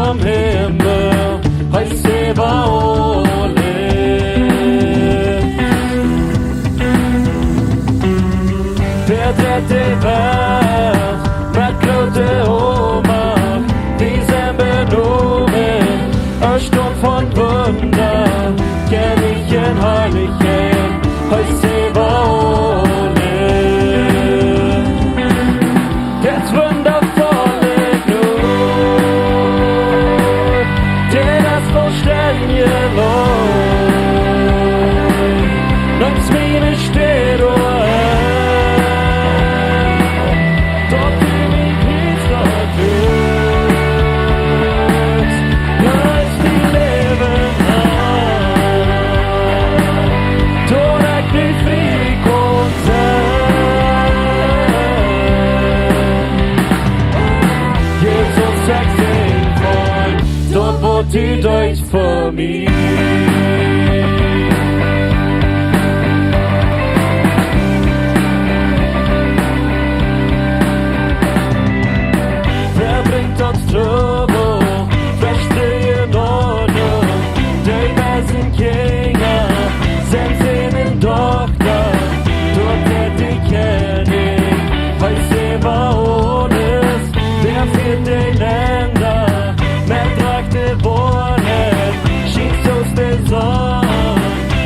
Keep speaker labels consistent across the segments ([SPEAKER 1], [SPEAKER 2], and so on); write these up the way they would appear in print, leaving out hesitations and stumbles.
[SPEAKER 1] som himmel, hej Sebaoth. Der dritte Vers, mit Klote Oma, diesem Benomen, ein Sturm von Wunder, kenn ich in Heiligen, hej Sebaoth. Jetzt wundervolle Not, der das Verstehen lohnt, nimm's mir nicht steht die Deutsch vor mir. Wer bringt uns Trouble, verstehe Ordnung, die besten Kinder, sind ihnen Tochter, dort hätte ich König, hej Sebaoth, der führt die Länder, mehr tragte Wohnen, schießt aus der Sonne,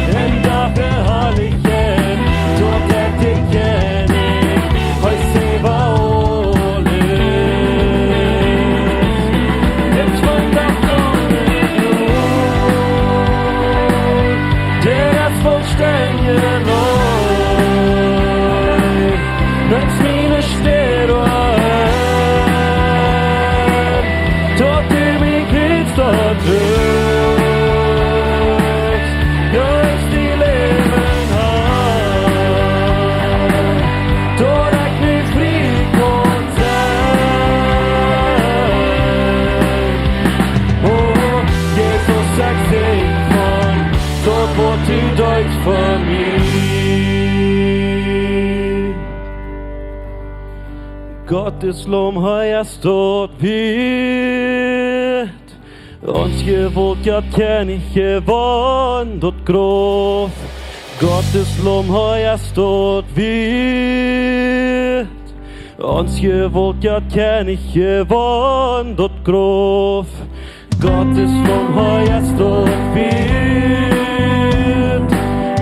[SPEAKER 1] in Dache Herrlichen, dort hätte ich König, hej Sebaoth. Jetzt wundervolle Not, der das Vollständige lohnt, nimm's mir nicht steht dort dort ist, ja ist die Leben hat, dort ich nicht flieg und sein. Oh, Jesus sagt sich von, dort wird die Deutsch von mir. Gottes Lob heuerst dort wird, uns gewollt, ja kenn ich gewandert groß. Gottes Lob heuerst dort wird. Uns gewollt, ja kenn ich gewandert groß. Gottes Lob heuerst dort wird.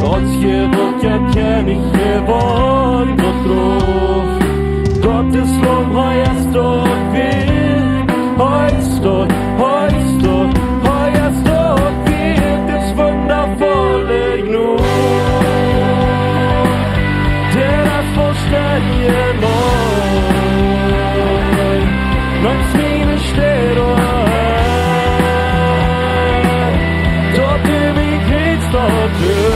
[SPEAKER 1] Uns gewollt, ja kenn ich gewandert groß. Gottes Lob heuerst dort wird. Heust dort, heust dort, heuerst dort wird es wundervolle Not, der das Verstehen lohnt, nimm's mir nicht steht dort übrig geht's dort ist,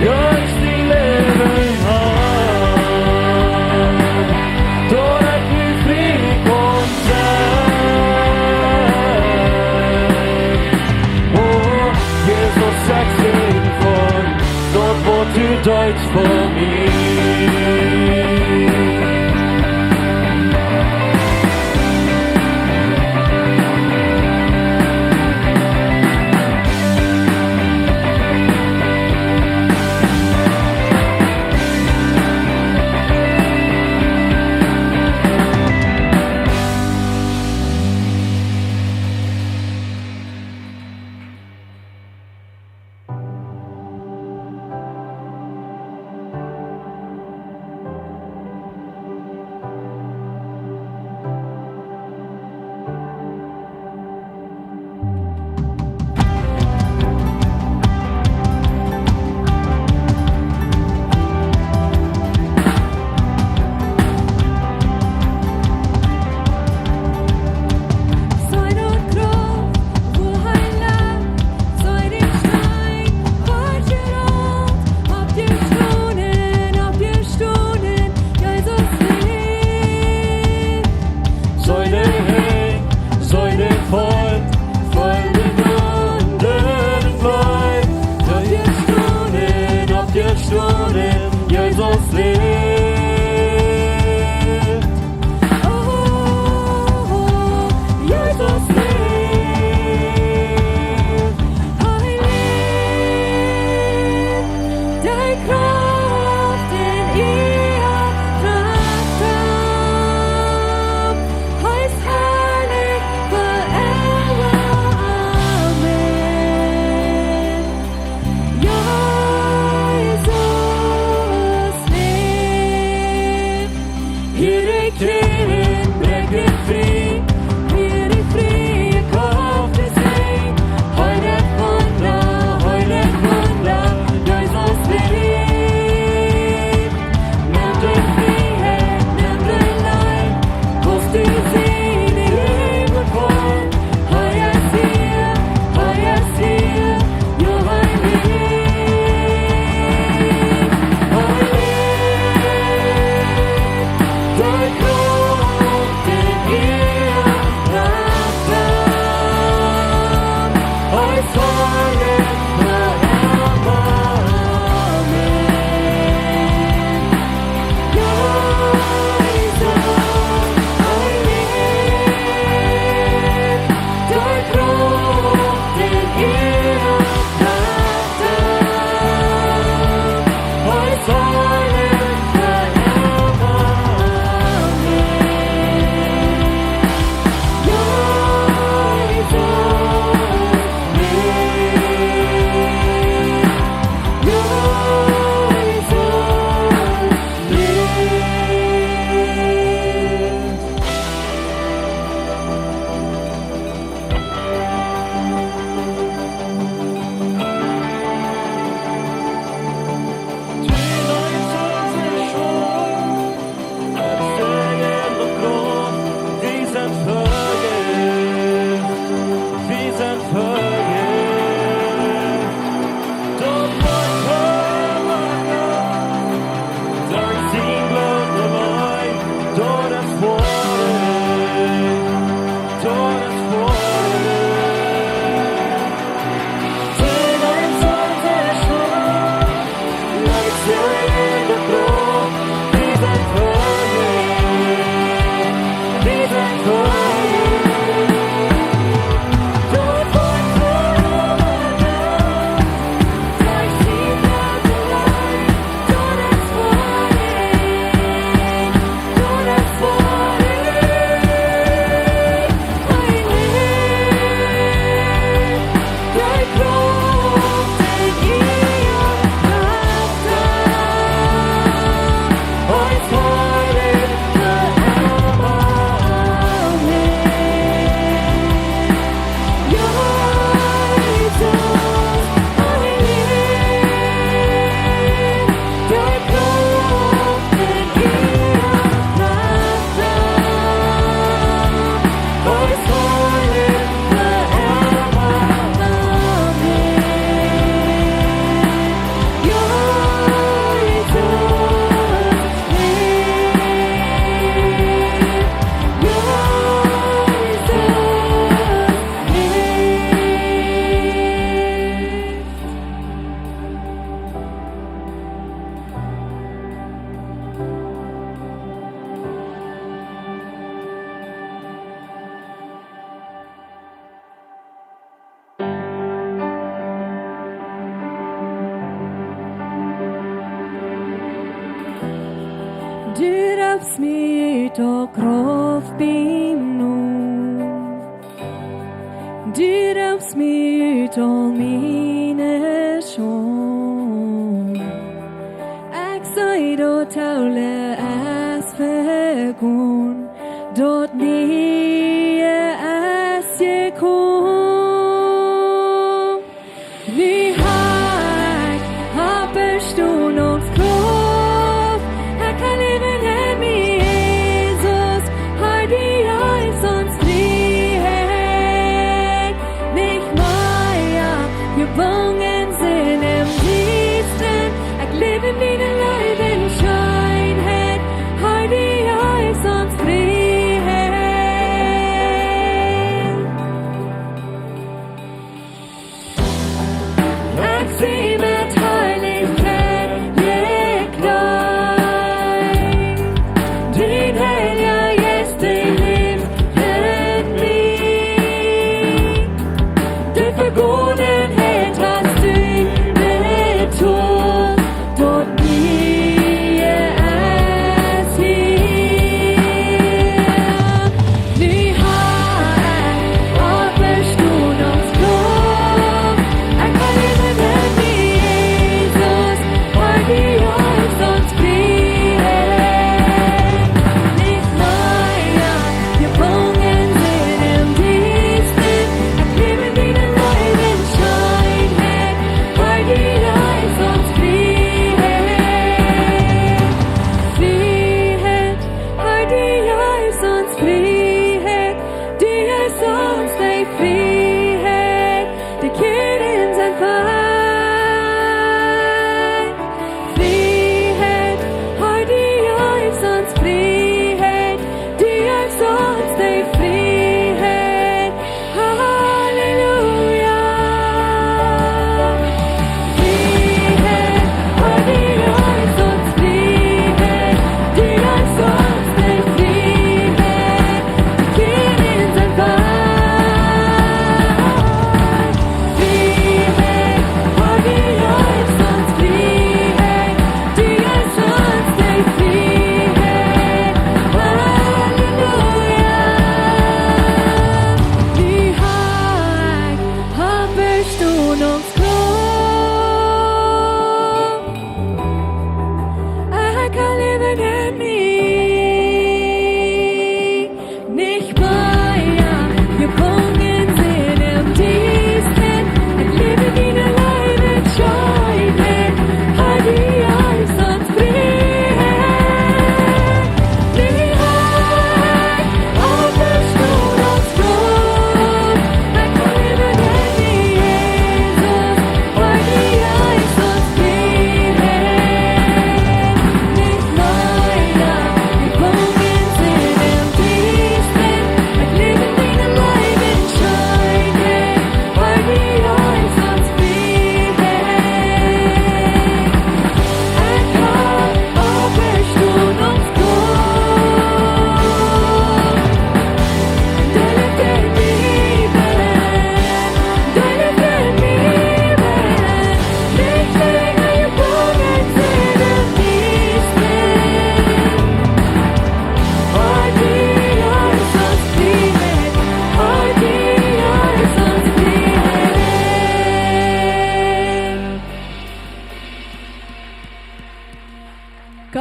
[SPEAKER 1] ja ist die Leben
[SPEAKER 2] Du raps mig ut och kroppbino. Du raps mig ut och mine sjån. Exaid och taule asfegon. Dort nie asjekom. Ni hack, happerstun och kropp. Här kan leva hem i Jesus. Har die Eisons frihet. Nicht Maja, gebungen sind im Diensten. Ich lebe in deinen Leiden Scheinheit. Har die Eisons frihet. Ich sieh mit Heiligkeit gekleidet. Din Helga jest dig liv in mig. Du förgångenhet hast du betont. Dort nie es hier. Ni har auferståndelskraft. Jag kan leva med Jesus. Har die Eisons frihet. Nicht Maja, gebungen sind im Diensten. Ich lebe in deinen Leiden Scheinheit. Har die Eisons frihet. Frihet, har die Eisons frihet. Die Eisons dig frihet. Det keren sein Feind. Frihet, har die Eisons frihet. Die Eisons dig frihet. Halleluja. Frihet, har die Eisons frihet. Die Eisons dig frihet. Det keren sein Feind.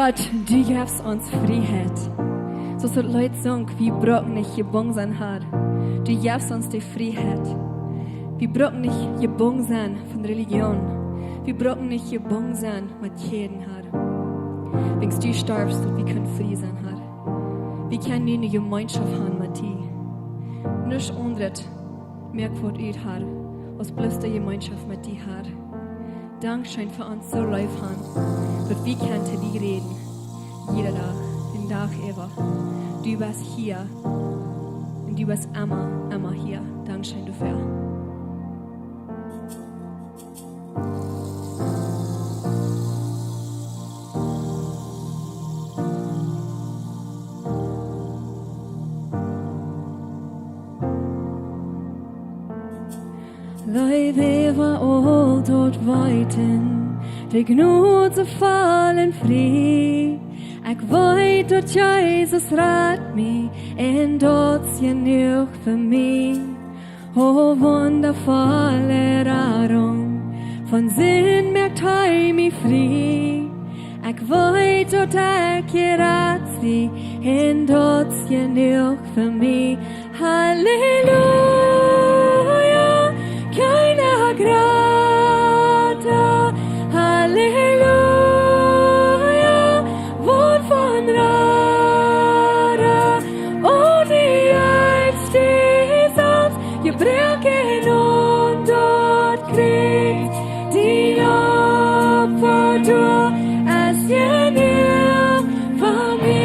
[SPEAKER 2] Gott, du gibst uns Freiheit. So soll Leute sagen, wir brauchen nicht gebunden sein, Herr. Du gibst uns die Freiheit. Wir brauchen nicht gebunden sein von Religion. Wir brauchen nicht gebunden sein mit jedem, Herr. Wenn du stirbst, wir können frei sein, Herr. Wir können eine Gemeinschaft haben mit dir. Nicht anderes merkwürdig ut, Herr, als bloß die Gemeinschaft mit dir, Herr. Dankeschön für uns so live haben, dass wir können zu dir reden. Jeder Tag, den Tag ever. Du bist hier und du bist immer hier. Dankeschön dafür. Leid war all dort weiten, der Gnut zu fallen frei. Ich weiß, dort Jesus rat mich, und dort genug für mich. Oh, wundervolle Erinnerung, von Sinn merkt mich frei. Ich weiß, dort ich gerat sie, und dort genug für mich. Halleluja, keiner Grata, Halleluja, Wort von Rara, oh, die Eid steht auf, gebrochen und dort kriegt die Opfer durch, es genug von mir.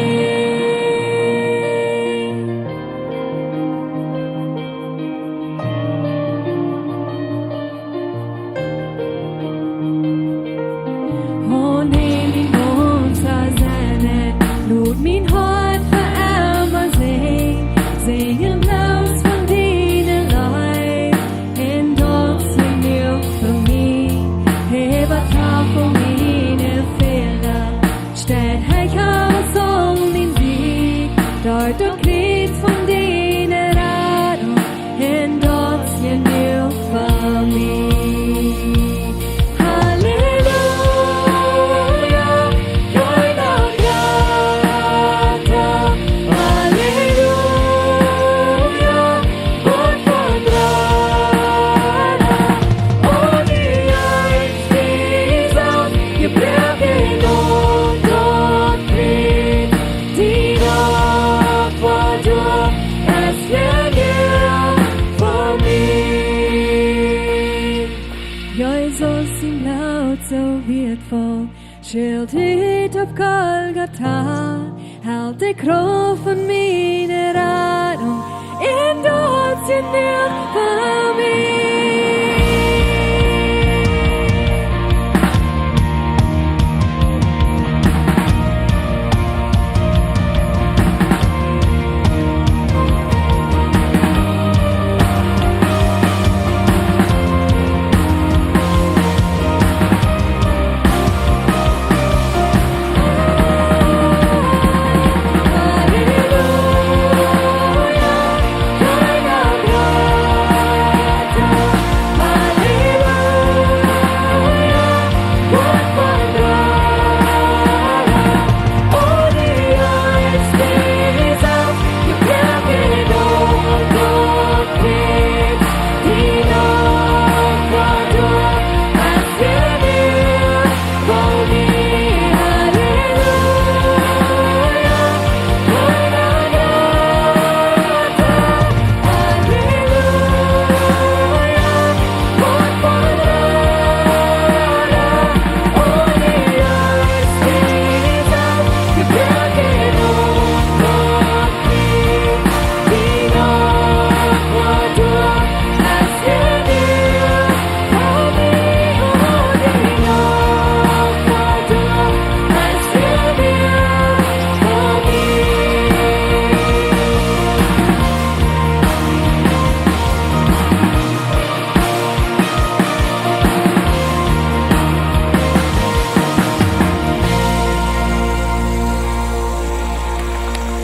[SPEAKER 2] Mein Hart für immer singen los von deiner Leid, und dort sind wir für mich. Hebe Tafel meine Fehler, steht ich aus um den Sieg, dort du kriegst von deiner Radung, und dort sind wir für mich. Schild hit auf Golgatha, halt die Kraft von meiner Radung, in dort sind wir für mich.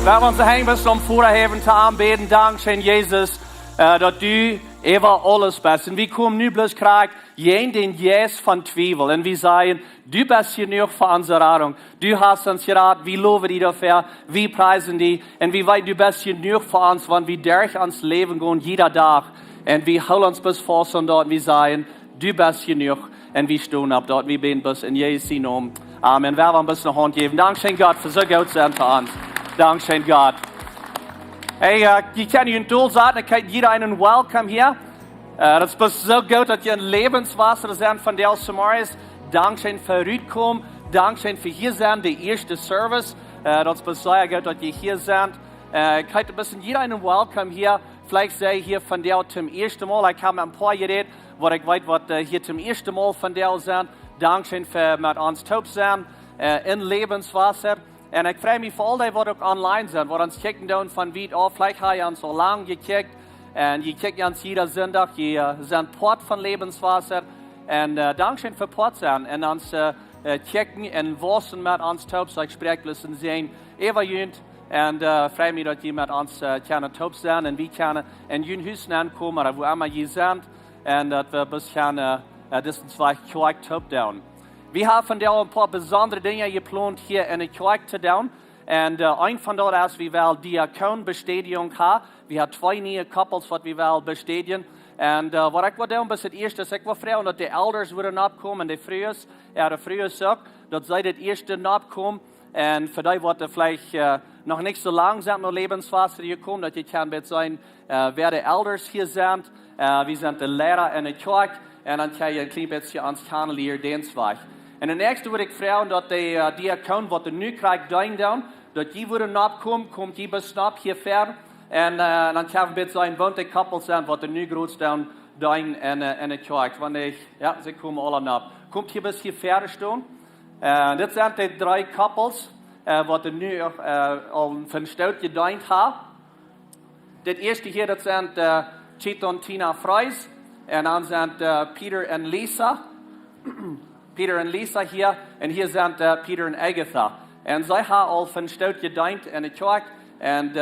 [SPEAKER 1] Laten we onze heen best om voorheven te aanbidden. Dankzij Jezus
[SPEAKER 3] dass du über alles bist. Und wir kommen nu bloß gerade den Jes von Zweifel. Und wir sagen, du bist hier nur für unsere Rettung. Du hast uns geraten, wir loben dich dafür, wir preisen dich. Und wir wollen, du bist hier nur für uns, wenn wir durch uns Leben gehen, jeder Tag. Und wir holen uns bis vor Sonntag und wir sagen, du bist hier nur. Und wir stehen ab dort, wir beten bis in Jesu Namen. Amen. Wir wollen ein bisschen eine Hand geben. Dankeschön Gott für so gut sein für uns. Dankeschön Gott. Hey, ich kann Ihnen toll sagen, ich kann jeder einen Welcome hier. Das ist so gut, dass ihr ein Lebenswasser sind von der Samaris. Dankeschön für Rückkommen. Dankeschön für hier sein, der erste Service. Das ist sehr gut, dass ihr hier seid. Ich kann ein bisschen jeder einen Welcome hier. Vielleicht sehe ich hier von der zum ersten Mal. Ich habe ein paar geredet, wo ich weiß, was hier zum ersten Mal von der sind. Dankeschön für mit uns taub sein in Lebenswasser. Und ich freue mich für all die, die auch online sind, die uns kicken von wie vielleicht haben wir uns so lange gekickt. Und ihr kickt uns jeden Sonntag, ihr seid Port von Lebenswasser. Und Dankeschön für Port sein. Und uns kicken und wissen mit uns taub, so ich spreche ein sehen, über jünd. Und freue mich, dass ihr mit uns taub sein und wir können in jün Hüsten ankommen, oder wo immer ihr seid. Und dass wir bis diesen zwei Kirche taub down. Wir haben von der ein paar besondere Dinge geplant, hier in der Kirche zu tun. Und ein von dort ist, wir wollen Diakonbestätigung haben. Wir haben 2 neue Couples, die wir wollen bestätigen. Und was ich tun bis das erste ist, ich war froh, dass die Elders würden abkommen und die Frühes, der Frühes sagt, dass sie das erste abkommen. Und für die, die vielleicht noch nicht so lange sind, noch Lebenswasser gekommen, dass ich kann mit sein, wer die Elders hier sind. Wir sind die Lehrer in der Kirche. Und dann kann ich ein klein bisschen ans Kennenlernen, den zwei. Und der nächste würde ich fragen, dass die Diakon, die nu kriegt, down, dass die würden abkommen, kommt die bis ab hier fern. Und dann kann wir sein, wenn die Couple sind, die nu groß down in der Kirche. Ja, sie kommen alle ab. Kommt hier bis hier fern stehen. Das sind die 3 Couples, die nu von Stadt gedient haben. Das erste hier, das sind Chito und Tina Freis. Und dann sind Peter und Lisa. Peter und Lisa hier. Und hier sind Peter und Agatha. Und sie haben auch von Stadt gedient in der Kirche. Und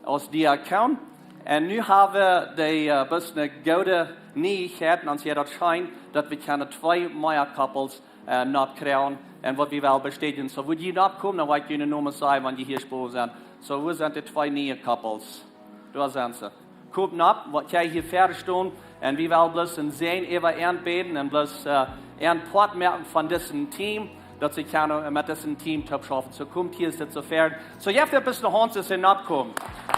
[SPEAKER 3] als Diakon. Und nu haben wir bis eine gute Neuigkeit, und sie hat scheint, dass wir 2 neue Couples nachkriegen. Und was wir wollen bestätigen. So, wenn die nachkommen, dann will ich Ihnen nur mal sagen, wenn die hier sprechen sind. So, wo sind die 2 neue Couples? Da sind sie. Kommt nach, was ich hier fertig stehen. Und wir wollen bloß sehen, über beten und bloß Port merken von diesem Team, dass sie mit diesem Team top schaffen. So kommt hier, ist das so fertig. So, jetzt ein bisschen Hans, dass sie nachkommen.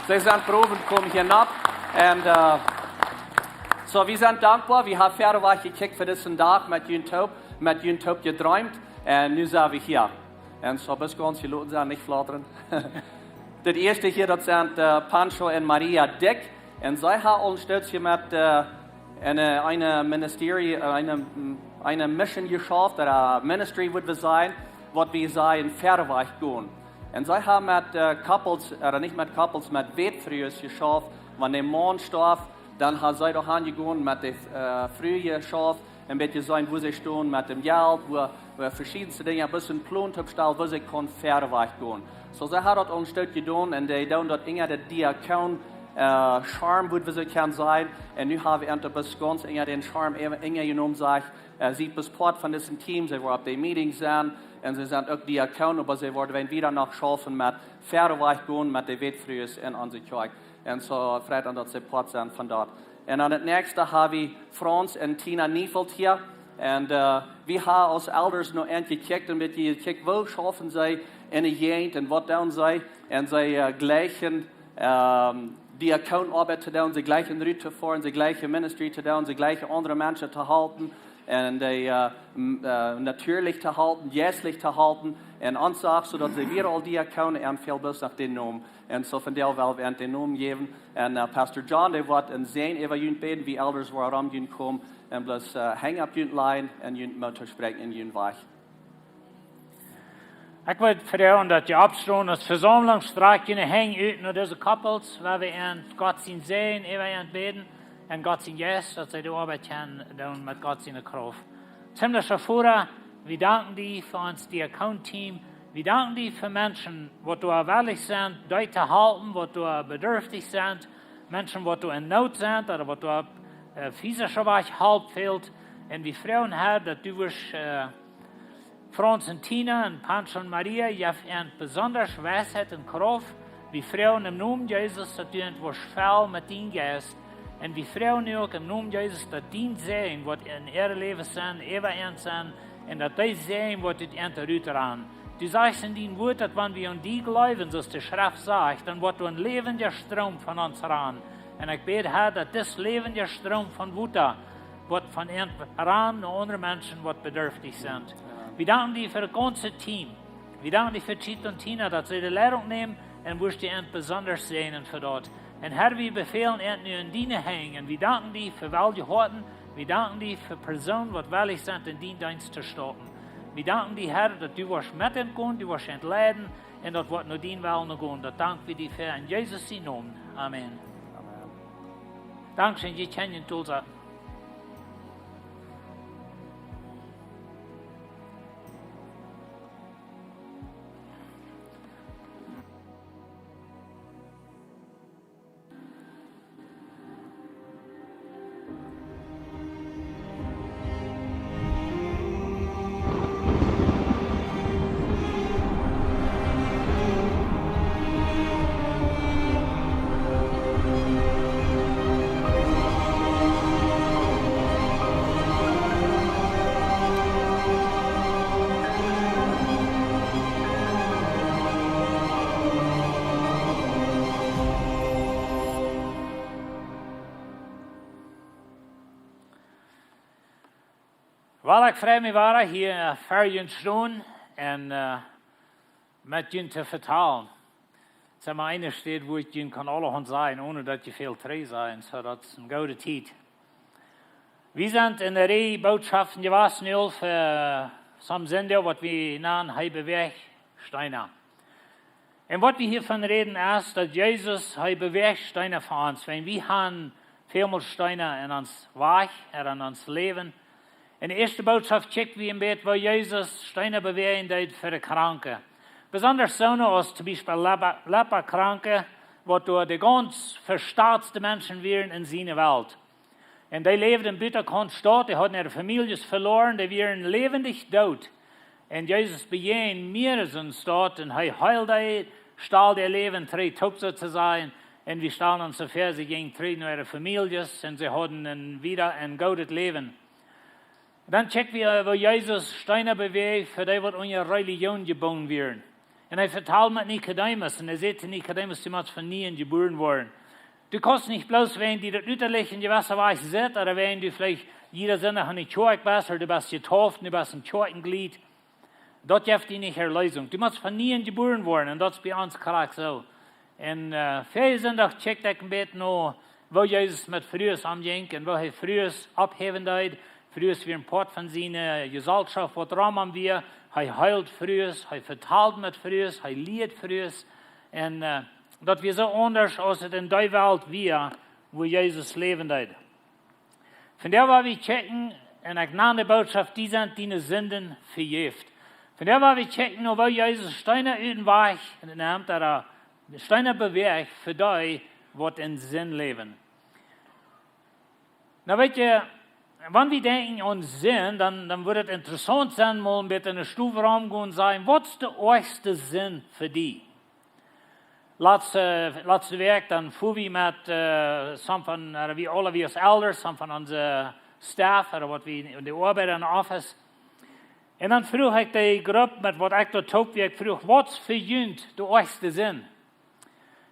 [SPEAKER 3] Sie sind Proben, kommen hier nach. Und so, wir sind dankbar. Wir haben fertig gekickt für diesen Tag mit Jün Top geträumt. Und nun sind wir hier. Und so, bis ganz die Leute sind nicht flattern. Das erste hier, das sind Pancho und Maria Dick. Und sie haben uns stolz hier mit eine Mission geschafft, oder ein Ministry würde sein, was wir sagen, Fährweich gehen. Und sie haben mit Couples, oder nicht mit Couples, mit Wetfrühes geschafft. Wenn der Mann starb, dann haben sie doch angegangen mit der Frühe geschafft, ein bisschen sein, wo sie stehen mit dem Geld, wo verschiedenste Dinge ein bisschen Plan abstellen, wo sie Fährweich gehen. So, sie haben das uns stolz getan, und die tun dort der Diakon, Charme würde wir können sein. Und nu haben wir bis ganz enger den Charme enger genommen, sagt, sie bis Part von diesem Team, sie waren auf den Meetings sein, und sie sind auch Diakon, aber sie werden wieder noch schaffen mit Fährweich gehen, mit den Wettfrühes in unsere Kirche. Und so freut uns, dass sie Part sind von dort. Und dann das nächste haben wir Franz und Tina Niefeld hier. Und wir haben als Elders noch gekickt, und mit die gekickt, wo schaffen sie in der Gegend und was tun sie, und sie gleichen Diakonarbeit zu tun, sie gleichen Route zu fahren, sie gleiche Ministry zu tun, sie gleiche andere Menschen zu halten, und natürlich zu halten, jährlich zu halten, und uns auch, sodass sie wir all Diakonen empfehlen bis nach den Namen. Und so von der wollen wir den Namen geben. Und Pastor John, der wird in sehen, über jünt beten, wie Elders warum jünt kommen, und bloß hängen ab jünt Lein, und jünt Mutter sprechen in jünt Weich.
[SPEAKER 4] Ik wil vertellen dat je opstaan als verzamelingstraat kunnen hängen uit naar deze koppels, waar we aan God zien zijn, en we aan het beden, en God zien yes, dat zij de arbeid kunnen doen met God zijn kracht. Ziemlich ervoor, we danken die voor ons diakonteam, we danken die voor mensen, wat door willig zijn, die te helpen, wat door bedürftig zijn, Menschen, die in Not sind oder die op physischer Weg Halt fehlt. Und wir freuen her, dass du Franz und Tina und Pancho und Maria, je een besonders Weisheit und Kraft. Wir freuen im Namen Jesus, dass du etwas Fall mit deinem Geist. Und wir freuen auch im Namen Jesus, dass dein Sehen, was in ihrem Leben sind, ewig sind, und dass das Sehen, was du entruttern. Du sagst in dein Wort, dass wenn wir an die glauben, so die Schrift sagt, dann wird ein lebender Strom von uns ran. Und ich bete, Herr, dass das lebende Strom von Wutter wird von ran und andere Menschen, die bedürftig sind. Wir danken dir für das ganze Team. Wir danken dir für Chit und Tina, dass sie die Leitung nehmen und wirst dir besonders sehen für dort. Und Herr, wir befehlen nur in deine hängen. Wir danken dir für welche Horten. Wir danken dir für Personen, die willig sind, in deinen Dienst zu starten. Wir danken dir, Herr, dass du wirst mit uns gehen, du wirst entleiden und das wird nur dein Willen gehen. Das danken wir dir für in Jesus' Namen. Amen. Dankeschön, je kennen Tulsa. Wel, ik vrij me waren hier verjen staan en met jullie te vertalen. Zeg maar, eine steht, wo ich jullie kan allerhand zijn, ohne dat je veel tree zijn, so dat is een goede tijd. Wir sind in der Reihe Botschaften gewesen, nu für some Sinden, was wir nennen, bewäacht, Steena. Und was wir hiervon reden, ist, dass Jesus bewäacht Steena für uns, wenn wir haben vielmal Steine in uns Weg, in uns Leben. In der ersten Botschaft checken wir im Bett, wo Jesus Steine bewähren deed für die Kranken. Besonders so als zum Beispiel Leperkranke, wo durch die ganz verstaatste Menschen wären in seiner Welt. Und die leben in Bütterkant Stadt, die hatten ihre Familien verloren, die wären lebendig tot. Und Jesus bejahen mir in Stadt und er heilt die, stahl ihr Leben, tritt top sozusagen. Und wir stellen uns so vor, sie gingen treten in ihre Familien und sie hatten wieder ein gutes Leben. Dann checken wir, wo Jesus Steine bewegt, für die wird unsere Religion geboren werden. Und er vertelt mit Nikodemus, und er sagt, Nikodemus, du musst von nie geboren worden. Du kannst nicht bloß, wenn die das üterlich in gewisser Weise sind, oder wenn du vielleicht jeder Sinne an die Kirche bist, oder du bist getauft, du bist ein Kirchenglied. Das gibt dir nicht Erlösung. Du musst von nie geboren worden, und das ist bei uns korrekt so. Und viele sind auch checkt ein bisschen noch, wo Jesus mit frühes umging, und wo er frühes abheben deed. Frühes wie ein Part von seiner Gesellschaft, was rahmen wir. Er heilt frühes, er vertalt mit frühes, er liet frühes. Und das wir so anders als in der Welt wir, wo Jesus leben deed. Von der war wir checken, in der genannte Botschaft, die sind deine Sinden vejäft. Von der war wir checken, wo Jesus Steine üben war, nimmt er Steine bewährt für die, was in Sinn leben. Na, weet je, wenn wir denken an Sinn, dann wird es interessant sein, mal mit einer Stufe rumgehen und sagen, was ist der erste Sinn für die? Letzte Werk, dann fuhr wir mit wie alle wir als Elders, some von unserem Staff, oder was wir in der Arbeit in der Office. Und dann frug ich die Gruppe, mit was ich dort tat, ich frug, was für jünt der erste Sinn?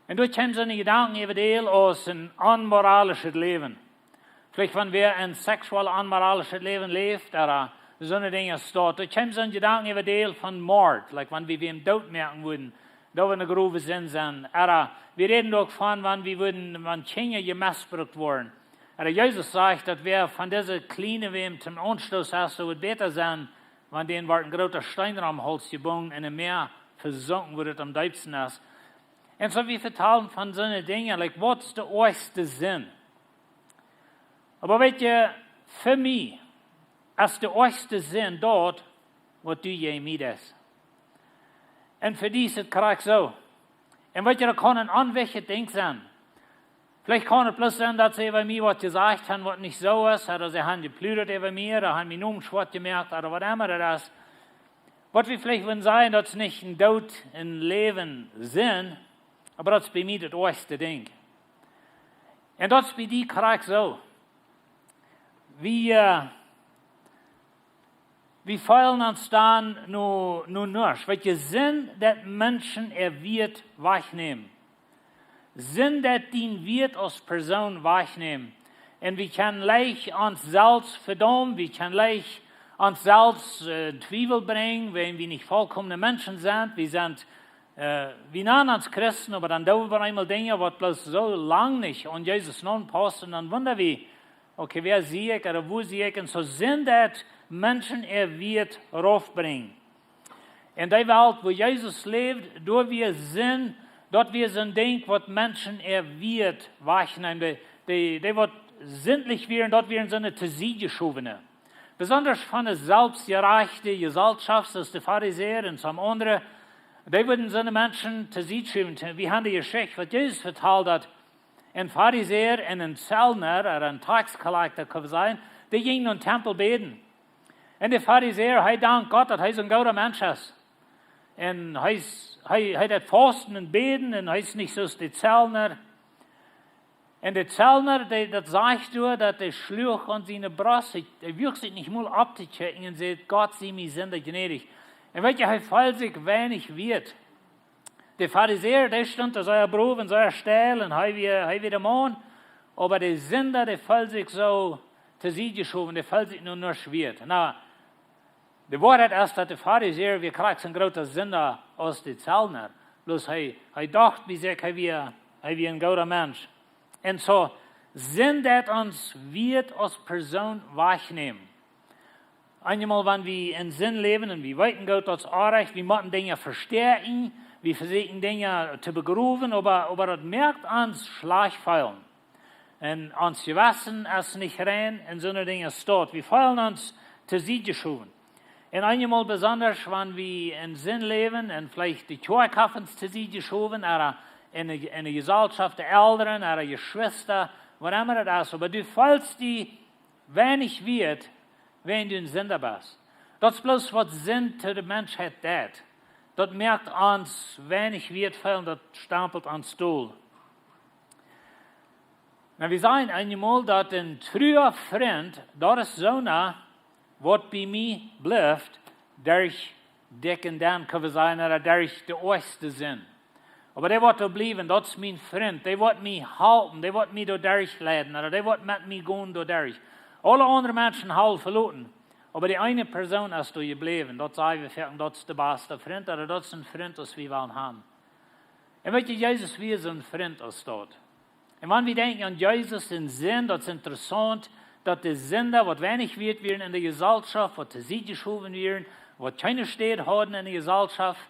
[SPEAKER 4] Und dort haben sie eine Gedanken eventuell aus ein unmoralisches Leben. Vielleicht, wenn wir ein sexuell unmoralisches Leben lebt, oder so eine Dinge steht, da kommt so ein Gedanke über Teil von Mord, like wenn wir wem Tod merken würden, da wir in der Grube sind. Oder wir reden doch von, wenn Kinder gemissbraucht wurden. Oder Jesus sagt, dass wir von dieser kleinen wem zum Anstoß hast, so wird besser sein, wenn denen ein großer Stein am Hals gebunden in dem Meer versunken wird am tiefsten ist. Und so wir vertalen von so eine Dinge, like, was ist der erste Sinn? Aber weet je, für mich ist der erste Sinn dort, was du je mit ist. Und für die ist es korrekt so. Und weet je, da kann ein anwächer Ding sein. Vielleicht kann es bloß sein, dass sie über mich was gesagt haben, was nicht so ist, oder sie haben geplüdert über mich, oder haben mich nur schwarz gemerkt, oder was immer das ist. Was wir vielleicht wollen sagen, dass es nicht ein Tod, ein Leben sind, aber das ist bei mir das erste Ding. Und das ist bei dir gerade so. Wir feilen uns dann nur nicht. Welche Sinn, dass Menschen wird wahrnehmen. Sinn, dass die wird als Person wahrnehmen. Und wir können leicht uns selbst verdammen, wir können leicht uns selbst Zweifel bringen, wenn wir nicht vollkommene Menschen sind. Wir sind wie nennen uns Christen, aber dann tun wir einmal Dinge, was bloß so lang nicht und Jesus nun passt und dann wundern wir, okay, wer sehe ich oder wo sehe ich, und so sind das Menschen, wird raufbringen. In der Welt, wo Jesus lebt, dort wir sind, dort wir so ein Ding, was Menschen wird wahrnehmen, die wird sinnlich werden, dort werden so eine Thesie geschoben. Besonders von der selbstgerechten Gesellschaft, das ist die Pharisäer und some andere, die würden so eine Menschen Thesie schieben. Wir haben die Geschichte, was Jesus verteilt hat, ein Pharisäer und ein Zöllner, oder ein Taxcollector, kann sein, die gingen in den Tempel beten. Und der Pharisäer, er dankt Gott, dass er so ein guter Mensch ist. Und er hat Fasten und Beten, und er ist nicht so der Zöllner. Und der Zöllner, das sagt du, dass der Schluch an seine Brust, er wirkt sich nicht mal abzuchecken und sagt, Gott sei mir Sünder gnädig. Und welcher er fällt sich wenig wird. Der Pharisäer, der stand da seiner Beruf und seiner Stelle und er wieder Mann. Aber der Sünder, der fällt sich so zu sie geschoben, der fällt sich nur schwer. Na, der Wahrheit ist, dass der Pharisäer, wir kriegen einen großen Sünder aus den Zöllner. Bloß er dachte, wie sagt, er wie ein guter Mensch. Und so, Sinn, das uns wird als Person wahrnehmen. Einmal, wenn wir in Sinn leben und wir weiten Gott als Anrecht, wir müssen Dinge verstärken, wir versuchen Dinge zu begrüben, aber das merkt uns Schlagfeilen. Und uns Gewissen ist nicht rein, und so eine Dinge steht. Wir feilen uns zu sie geschoben. Und einmal besonders, wenn wir in Sinn leben und vielleicht die Kirche zu sie geschoben, oder in der Gesellschaft der Eltern, oder Geschwister, was immer das ist. Aber du fällst die wenig wird, wenn du ein Sünder bist. Das ist bloß, was Sinn zu der Menschheit tut. Das merkt uns, wenn ich wird fallen, das stampelt ans Stuhl. Na, wir sagen einmal, dass ein treuer Freund, das ist so nah, was bei mir bleibt, durch dicken dann kann wir sagen, oder durch die erste Sinn. Aber der wird da bleiben, das ist mein Freund, der wird mich halten, der wird mich da durchleiten, oder der wird mit mir gehen da durch. Alle anderen Menschen haben verloren. Aber die eine Person ist da geblieben. Das sagen wir, das ist der beste Freund, oder das ist ein Freund, das wir wollen haben. Und weißt du, Jesus, wie so ein Freund ist dort. Und wenn wir denken an Jesus in Sinn, das ist interessant, dass die Sünder, was wenig wird werden in der Gesellschaft, was zu sie geschoben werden, was keine Städte haben in der Gesellschaft,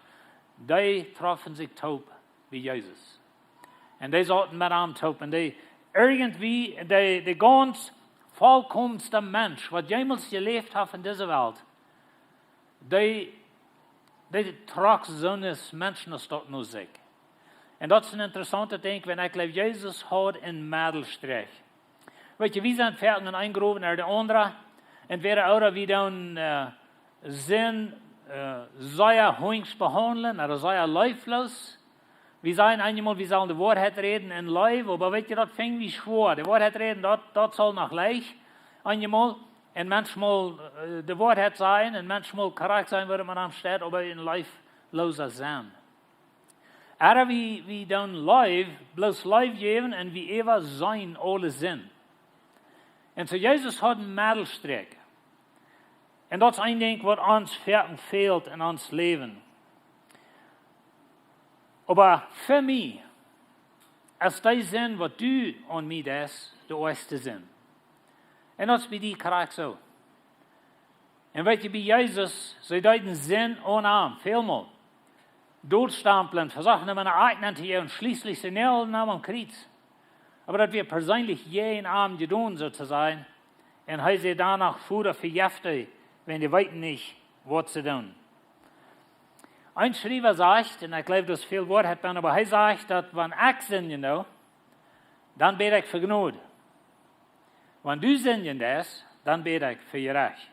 [SPEAKER 4] die treffen sich taub wie Jesus. Und die sollten mit ihm taub. Und die irgendwie, die ganz vollkommenste Mensch, was jemals gelebt hat in dieser Welt, die tragt so eines Menschen aus dort nur sich. Und das ist ein interessanter Ding, wenn ich glaube, Jesus hat einen Mädelstrich. Weet je, wie zijn velden eingeroepen naar de andere? En werden ouder wie dan zijn sehr hoings behandelen, oder sehr leiflos. Wir sagen einmal, wir sollen die Wahrheit reden in Leib, aber weet je, das fängt wie schwer. Die Wahrheit reden, das soll noch leicht. Einmal, und manchmal die Wahrheit sein, und manchmal korrekt sein, würde man am Stadt, aber in leifloser sein. Aber wie dann Leib, bloß Leib geben, und wie ever sein alle sind. Und so Jesus hat einen Mädelstrich. Und das ist ein Ding, was uns fehlt in uns Leben. Aber für mich ist das Sinn, was du an mir das, der erste Sinn. Und das ist bei dir korrekt so. Und weißt du, bei Jesus, sie deuten Sinn ohne Arm, vielmal. Durchstampeln, versuchen, meine eigenen zu gehen und schließlich sie Nägeln am Kreuz. Aber dass wir persönlich jeden Abend getan sozusagen, und er sie danach Futter verjäftet, wenn die weiten nicht, was zu tun. Ein Schreiber sagt, und ich glaube, das viel Wort hat man, aber er sagt, dass wenn ich Sinn, dann bete ich für Gnade. Wenn du sündigen das, dann bete ich für ihr Recht.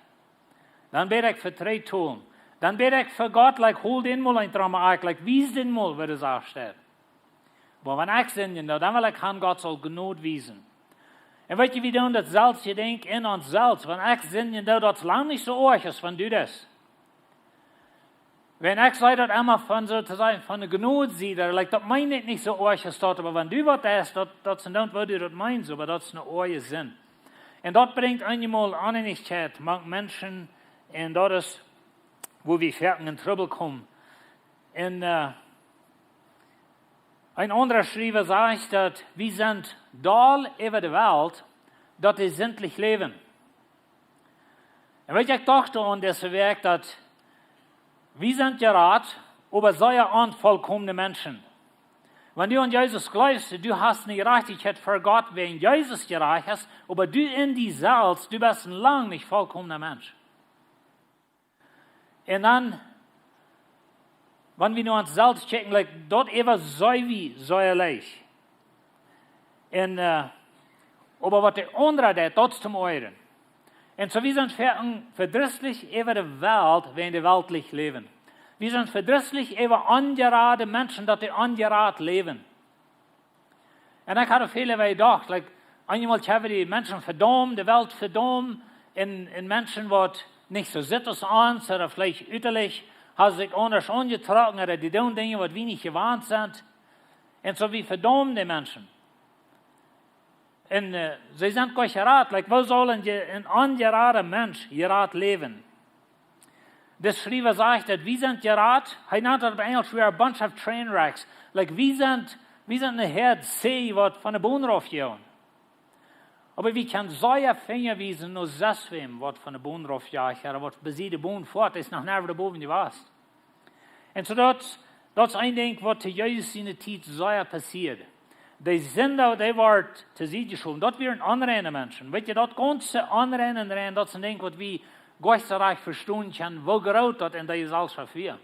[SPEAKER 4] Dann bete ich für 3 Tun. Dann bete ich für Gott, hol den mal ein Drama, wies den mal, wie das auch steht. Aber wenn ich sündigen, dann will ich an Gott soll Gnade wiesen. Und weet je wie dan dat zelfs je denkt in ons zelfs, want ik zin dat is lang niet zo erg als van du das. Wenn ich sage, dat immer von sozusagen von der Gnade sieht, dat meint nicht so erg als dat, aber wenn du was hast, dat sind dann, was du das meinst, aber das ist eine eure Sinn. Und das bringt einmal Einigkeit, mag Menschen, und das ist, wo wir fertig in Trouble kommen. Und ein anderer Schreiber sagt, dass wir sind da über die Welt, dass wir sinnlich leben. Und wenn ich dachte an das Werk, dass wir sind gerade, aber sehr unvollkommene Menschen. Wenn du an Jesus glaubst, du hast eine Gerechtigkeit für Gott, wenn Jesus gerecht ist, aber du in dir selbst, du bist ein lang nicht vollkommener Mensch. Und dann, wenn wir nur uns selbst checken, dort immer so wie säuerlich. Und, aber was der andere das zum Euren. Und so wir sind verdrießlich über die Welt, wenn die weltlich leben. Wir sind verdrießlich über ungerade Menschen, dass die ungerade leben. Und ich hatte viele gedacht, einmal haben die Menschen verdammt, die Welt verdammt, in Menschen, die nicht so sitzen an, oder vielleicht üterlich, haben sich anders angetragen, oder die tun Dinge, die wir nicht gewarnt sind. Und so wie verdammen die Menschen. Und sie sind gar gerat, wo sollen ein ungerader Mensch gerat leben? Das Schreiber sagt, dass wir sind gerat, er nennt das auf Englisch, we are a bunch of train wrecks. Wir sind eine Herd See, was von der Bohnen raufgehen. Aber wir können so ja Finger wiesen, nur das wem, was von der Bohnen raufgehen, oder was besieht die Bohnen fort, ist noch nicht der Boden gewasst. Und so das ist ein Ding, was zu Jesus in der Zeit so ja passiert. Die Sünder, die waren zu sich geschoben. Das wären andere Menschen. Weißt du, das ganze andere, das ist ein Ding, was wir geisterreich verstehen können, wo groß das in der alles verfehlt.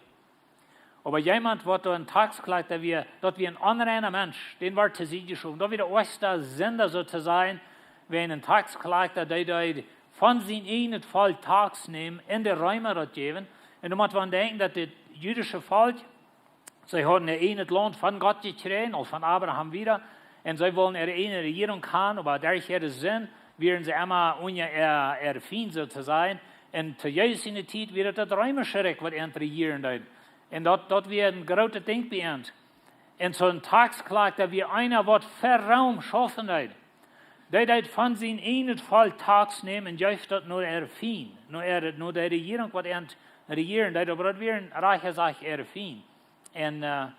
[SPEAKER 4] Aber jemand, der einen Tagskleid, das wie ein anderer Mensch, den war zu sich geschoben. Da wird der erste Sünder so zu sein, wenn ein Tagskleid, der von seinem eigenen Volk Tags nehmen, in der Räume das geben. Und du musst denken, dass das jüdische Volk, sie haben ein Land von Gott gekriegt, auch von Abraham wieder, und sie wollen ihre eine Regierung haben, aber durch ihren Sinn werden sie immer ohne ihr Feind so zu sein. Und zu Jesus in der Zeit wird das römische Reich, was er regieren wird. Und dort wird ein großes Ding bei uns. Und so ein Tagsklag, da wir einer wird für Raum schaffen wird. Der von seinem einen Fall Tags nehmen und just das nur er Feind. Nur der Regierung, was er regieren wird, aber das wird ein reicher Sache er Feind. Und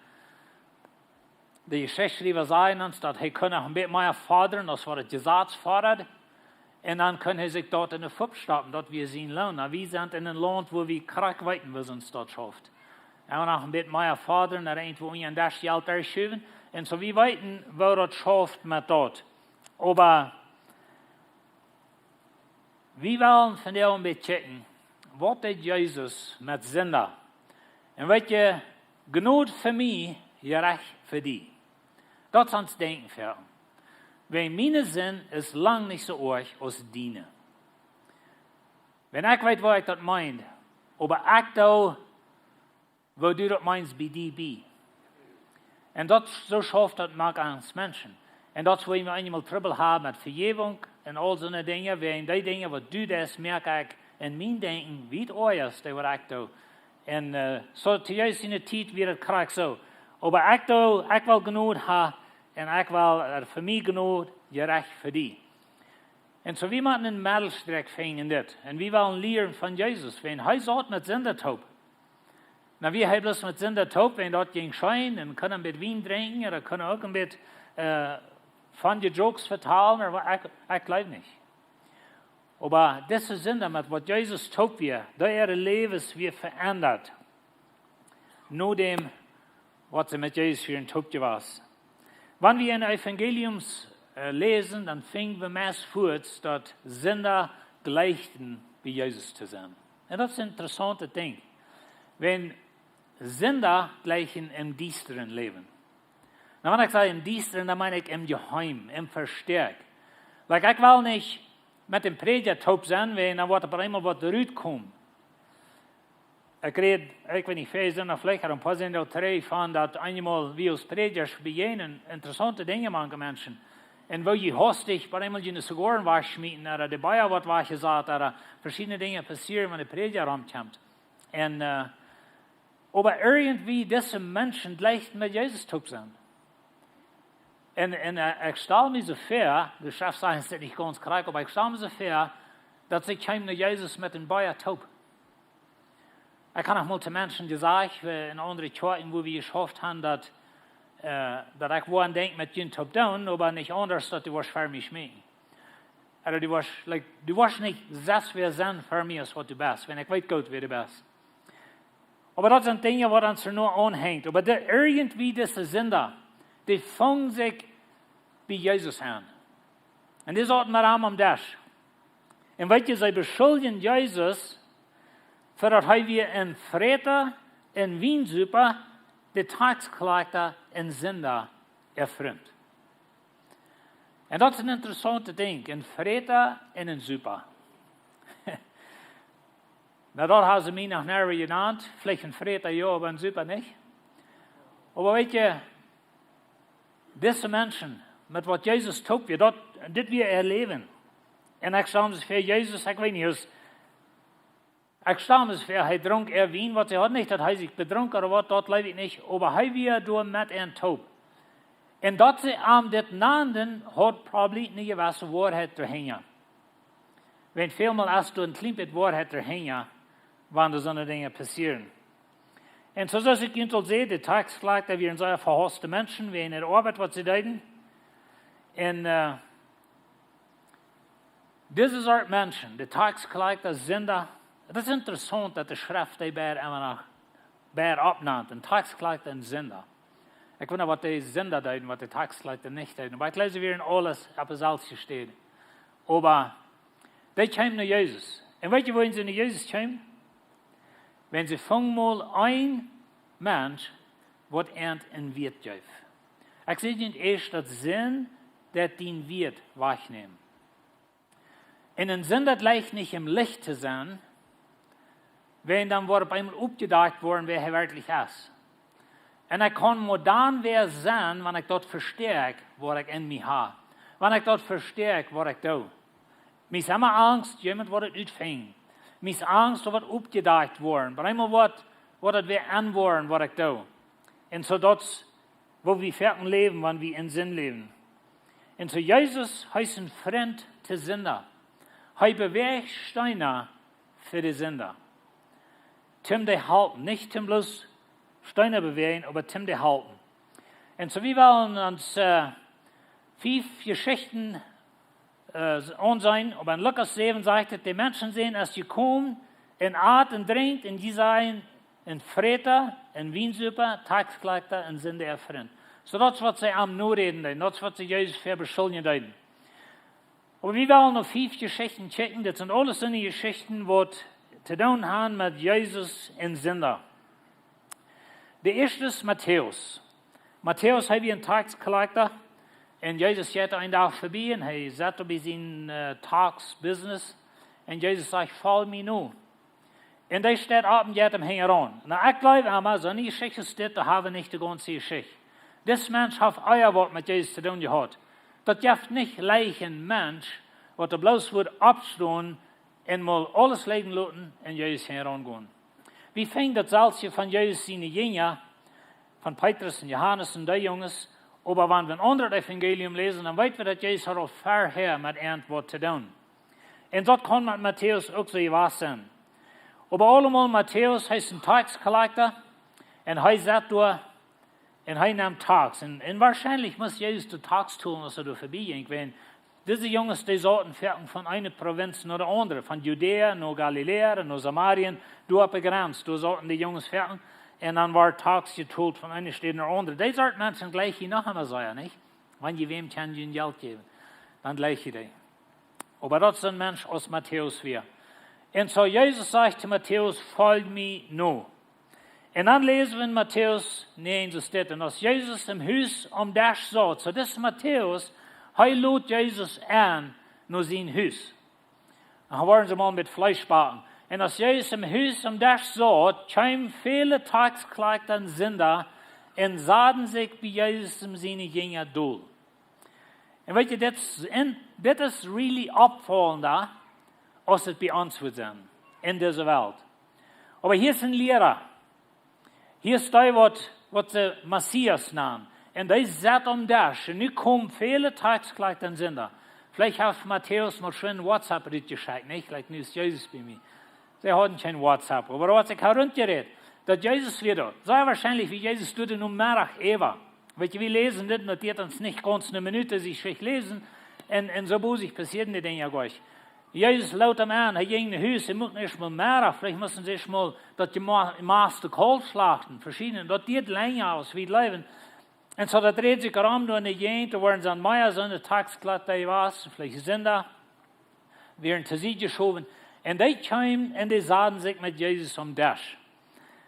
[SPEAKER 4] die Geschichtsschreiber sagen uns, dass er kann auch ein bisschen mehr fordern, als was das Gesetz fordert. Und dann können er sich dort in den Fuß stoppen, dort wir sehen lohnen. Wir sind in einem Land, wo wir krank weiten, was uns dort schafft. Und noch ein bisschen mehr fordern, da irgendwo in das Geld erschieben. Und so wir weiten, wo das schafft mit dort. Aber wir wollen von dir ein bisschen checken, was tut Jesus mit Sünder? Und welche Gnade für mich, gerecht für dich. Das ist uns denken für. Wenn meine Sinn ist lang nicht so arg als diene. Wenn ich weiß, was ich das meine, aber ich da, wo du das meinst, bei dir bin. Und das so schafft das mag uns Menschen. Und das, wo wir einmal Trouble haben mit Vergebung und all so eine Dinge, wenn die Dinge, was du das merke ich in mein Denken, wie es ist, was ich da. Und so zu Jesus in der Zeit wird es krank so. Aber ich will genug haben, und ich will für mich genug gerecht für dich. Und so wir müssen einen Mittelstreck finden das. Und wir wollen lernen von Jesus, wenn er sagt mit Sündertaub. Na, wir haben bloß mit Sündertaub, wenn dort ging Schein, und können ein bisschen Wein trinken, oder können auch ein bisschen von den Jokes verteilen, aber ich glaube nicht. Aber das ist Sinn damit, was Jesus tut wir, da ihre Leben wird verändert. Nur dem, was sie mit Jesus für ein Tod was. Wenn wir in Evangeliums lesen, dann finden wir meist vor, dass Sünder gleichen, wie Jesus zu sein. Und das ist ein interessantes Ding. Wenn Sünder gleichen im düsteren Leben. Na, wenn ich sage im Düsteren, dann meine ich im Geheim, im Versteck. Like, ich will nicht mit dem Prediger taub sein, wenn dann wird auf einmal was zurückkommen. Ich rede, ich weiß nicht, vielleicht sind vielleicht ein paar sind auch drei von, dass einmal wie als Prediger begegnen, interessante Dinge manche Menschen. Und wo je hastig bei einmal in die Zigarren was schmieden, oder die Bayer wird was gesagt, oder verschiedene Dinge passieren, wenn der Prediger rankommt. Und, aber irgendwie diese Menschen gleich mit Jesus taub sind. Und ich stelle mir so vor, der Chef sagt, es ist nicht ganz korrekt, aber ich stelle mir so vor, dass ich komme nach Jesus mit dem Bayer taub. Ich kann auch mal zu Menschen gesagt, in anderen Kirchen, wo wir geschafft haben, dass ich woran denke, mit ihnen taub down, aber nicht anders, dass du was für mich schmecken. Also du warst nicht das, wer sind für mich, als was du bist, wenn ich weiß gut, wer du bist. Aber das sind Dinge, die uns nur anhängt. Aber irgendwie diese Sünder, die fangen sich bei Jesus an. Und die sollten wir am Dash. Und weil sie beschuldigen Jesus, für das wir in Freter, in Wiensuper, die Tagsklagter in Sünder erfremd. Und das ist ein interessantes Ding, in Freter und in Super. Na, dort haben sie mich nach näher genannt, vielleicht in Freter ja, aber in Super nicht. Aber weißt du, diese Menschen, mit was Jesus tut, das wir erleben. Und ich stelle mir für Jesus, ich weiß nicht, ich stelle mir vor, er trank Wein, was er hat nicht, dass er sich betrunken oder was, dort lebe ich nicht, aber er wir durch mit einem Taub. Und dat sie am dit nanden hat probably eine gewisse Wahrheit dahinter. Wenn vielmal als du ein kleines Wahrheit dahinter, wann da so eine Dinge passieren. Und so dass ich ihnen sehe, die Tagsklagter, wir sind so verhasste Menschen, wie in der Arbeit, was sie deuten. Und diese Art Menschen, die Tagsklagter, sind da. Das ist interessant, dass die Schrift die Bär immer noch Bär abnannt. Ein Tagsklagter und Sünder. Ich weiß nicht, was die Sünder deuten, was die Tagsklagter nicht deuten. Aber ich lese, wie in alles auf der Salz steht. Aber die kommen nach Jesus. Und weißt du, wohin sie nach Jesus kommen? Wenn sie fangen mal ein Mensch, wird in Wirt geben. Ich sehe nicht erst das Sinn, der den Wirt wahrnehmen. Und ein Sünder gleich nicht im Licht zu sein, wenn dann wird einmal aufgedacht worden, wer er wirklich ist. Und ich kann nur dann wer sein, wenn ich dort verstärke, was ich in mir habe. Wenn ich dort verstärke, was ich tue. Mir ist immer Angst, jemand wird es ausfängen. Mir ist Angst, dass es aufgedacht worden. Aber einmal wird es wer anworden, was ich tue. Und so dort, wo wir fertig leben, wenn wir in Sinn leben. Und so Jesus heißt ein Freund zu Sünder. Er bewährt Steena für die Sünder. Tim die halten, nicht Tim bloß Steine bewegen, aber Tim die halten. Und so wir wollen uns 5 Geschichten ansehen, aber in Lukas 7 sagt es, die Menschen sehen, als sie kommen, in Art und Drink, in die sein, in Freter, in Wiensuper, Tagsklagter, in Sünde erfreund. So das, was sie am nur reden, das, was sie Jesus für beschuldigen. Aber wir wollen noch 5 Geschichten checken, das sind alles so die Geschichten, die zu tun haben mit Jesus in Sünder. Der erste ist Matthäus. Matthäus hat einen Tagsklagter und Jesus geht einen Tag vorbei und er sagt bei seinem Tagsbusiness und Jesus sagt, folge mir nur. Und der steht ab und geht ihm heran. Na, ich glaube einmal, so eine Geschichte steht, da haben wir nicht die ganze Geschichte. Dieser Mensch hat euer Wort mit Jesus zu tun gehabt. Das gibt nicht leicht ein Mensch, was er bloß wird abstehen und mal alles leben lassen und Jesus herangehen. Wie fängt das Salzchen von Jesus seine Jünger, von Petrus und Johannes und die Jungs, aber wenn wir ein anderes Evangelium lesen, dann weten wir, dass Jesus hat auch vorher mit Antwort zu tun. Und das kann mit Matthäus auch so wahr sein. Aber allemal Matthäus heißt ein Tagsklagter und er sagt da, und er nimmt Tags. Und wahrscheinlich muss Jesus die Tags tun, als er da vorbeiging. Wenn diese Jungs, die sollten von einer Provinz nach der anderen, von Judäa, nach Galiläa, nach Samarien, durch die Grenze, da sollten die Jungs fertig. Und dann war Tags geteilt von einer Stadt nach der anderen. Die sollten Menschen gleich hier noch einmal sagen, nicht? Wenn je wem kann ihnen Geld geben, dann gleich die. Aber das ist ein Mensch aus Matthäus 4. Und so Jesus sagt zu Matthäus, folg mir nur. En dan lesen we in Matthäus 9, so steht, en als Jezus im Huis om daar zat, so das Matthäus, hij loopt Jezus aan naar zijn huis. En dan waren ze mal met Fleisch backen. En als Jezus im Huis om daar zat, kwamen viele Tagsklaagden en Sünder en zaten zich bij Jezus in zijn jingen doel. En weet je, dit is really opvallend als het bij ons wordt zijn, in deze wereld. Maar hier is een leraar. Hier staat wat ze Messias namen. En die zat om daar. En nu komen viele Tagsklaagden en Sünder. Vielleicht hat Matthäus mal schön WhatsApp geschickt, nicht? Like, nu ist Jesus bei mir. Sie hatten kein WhatsApp. Aber was ich heruntergeredet, dass Jesus wieder, sehr wahrscheinlich, wie Jesus tut in Mittag Eva. Weet je, wir lesen das, notiert uns nicht ganz eine Minute, sich schlecht lesen. Und so bosig passieren die Dinge gleich. Jesus laut am an, er ging in Haus, er muss nicht mal Mittag, vielleicht müssen sie erst mal, dass die Master Kohl schlachten, verschiedene, das geht länger aus, wie Leben. Und so, da dreht sich herum, da in der Gegend, da waren sie an Meier, so eine Tagsglatt, da was, vielleicht sind da, werden zu sie geschoben. Und die kamen und die sahen sich mit Jesus am Tisch.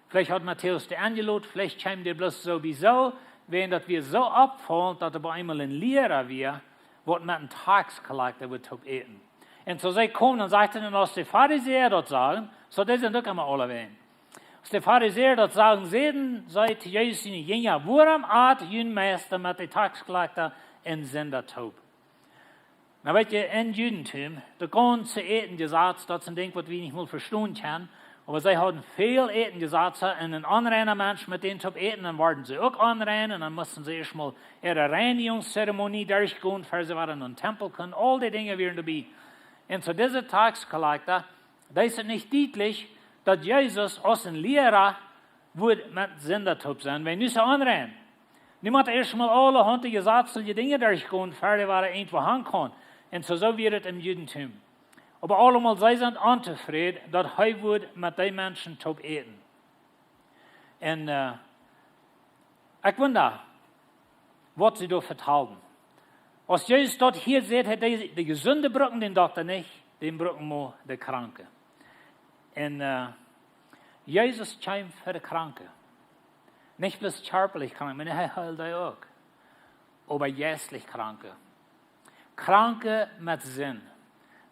[SPEAKER 4] Vielleicht hat Matthäus die angelotet, vielleicht kamen die bloß sowieso, wenn das wir so abfallen, dass er bei einmal ein Lehrer wir, wird mit einem Tagsglatt, der wird eten. Und so sie kommen und sagten, als die Pharisäer dort sagen, so das sind doch immer alle wen. Als die Pharisäer dort sagen, sehen, seid Jesus in die Jünger, warum hat jün Meister mit den Tagsglatter in Sündertaub? Na, weet je, in Judentum, da ganze Eten gesagt, das ist ein Ding, was wir nicht mal verstehen können, aber sie haben viel Eten gesagt, und ein anderer Mensch mit denen zu eten, dann waren sie auch anrein, und dann mussten sie erstmal ihre Reinigungszeremonie durchgehen, bevor sie waren in den Tempel können, all die Dinge wären dabei. Und zu dieser Tagsglatter, da ist es nicht deutlich, dass Jesus als ein Lehrer wird mit Sündertaub sein, wenn nicht so anrennen. Niemand hat erstmal alle Hunde gesagt, solche Dinge durchgehen, bevor die waren irgendwo hinkommen. Und so wird es im Judentum. Aber allemal sie sind unzufrieden, dass er wird mit den Menschen taub eten. Und ich wundere, was sie da vertrauen. Als Jesus dort hier sieht, hat die gesunde Brücken den Doktor nicht, den Brücken nur der Kranke. Und Jesus kam für die Kranke. Nicht bloß körperlich krank, sondern er heilt auch. Aber geistlich Kranke. Kranke mit Sinn.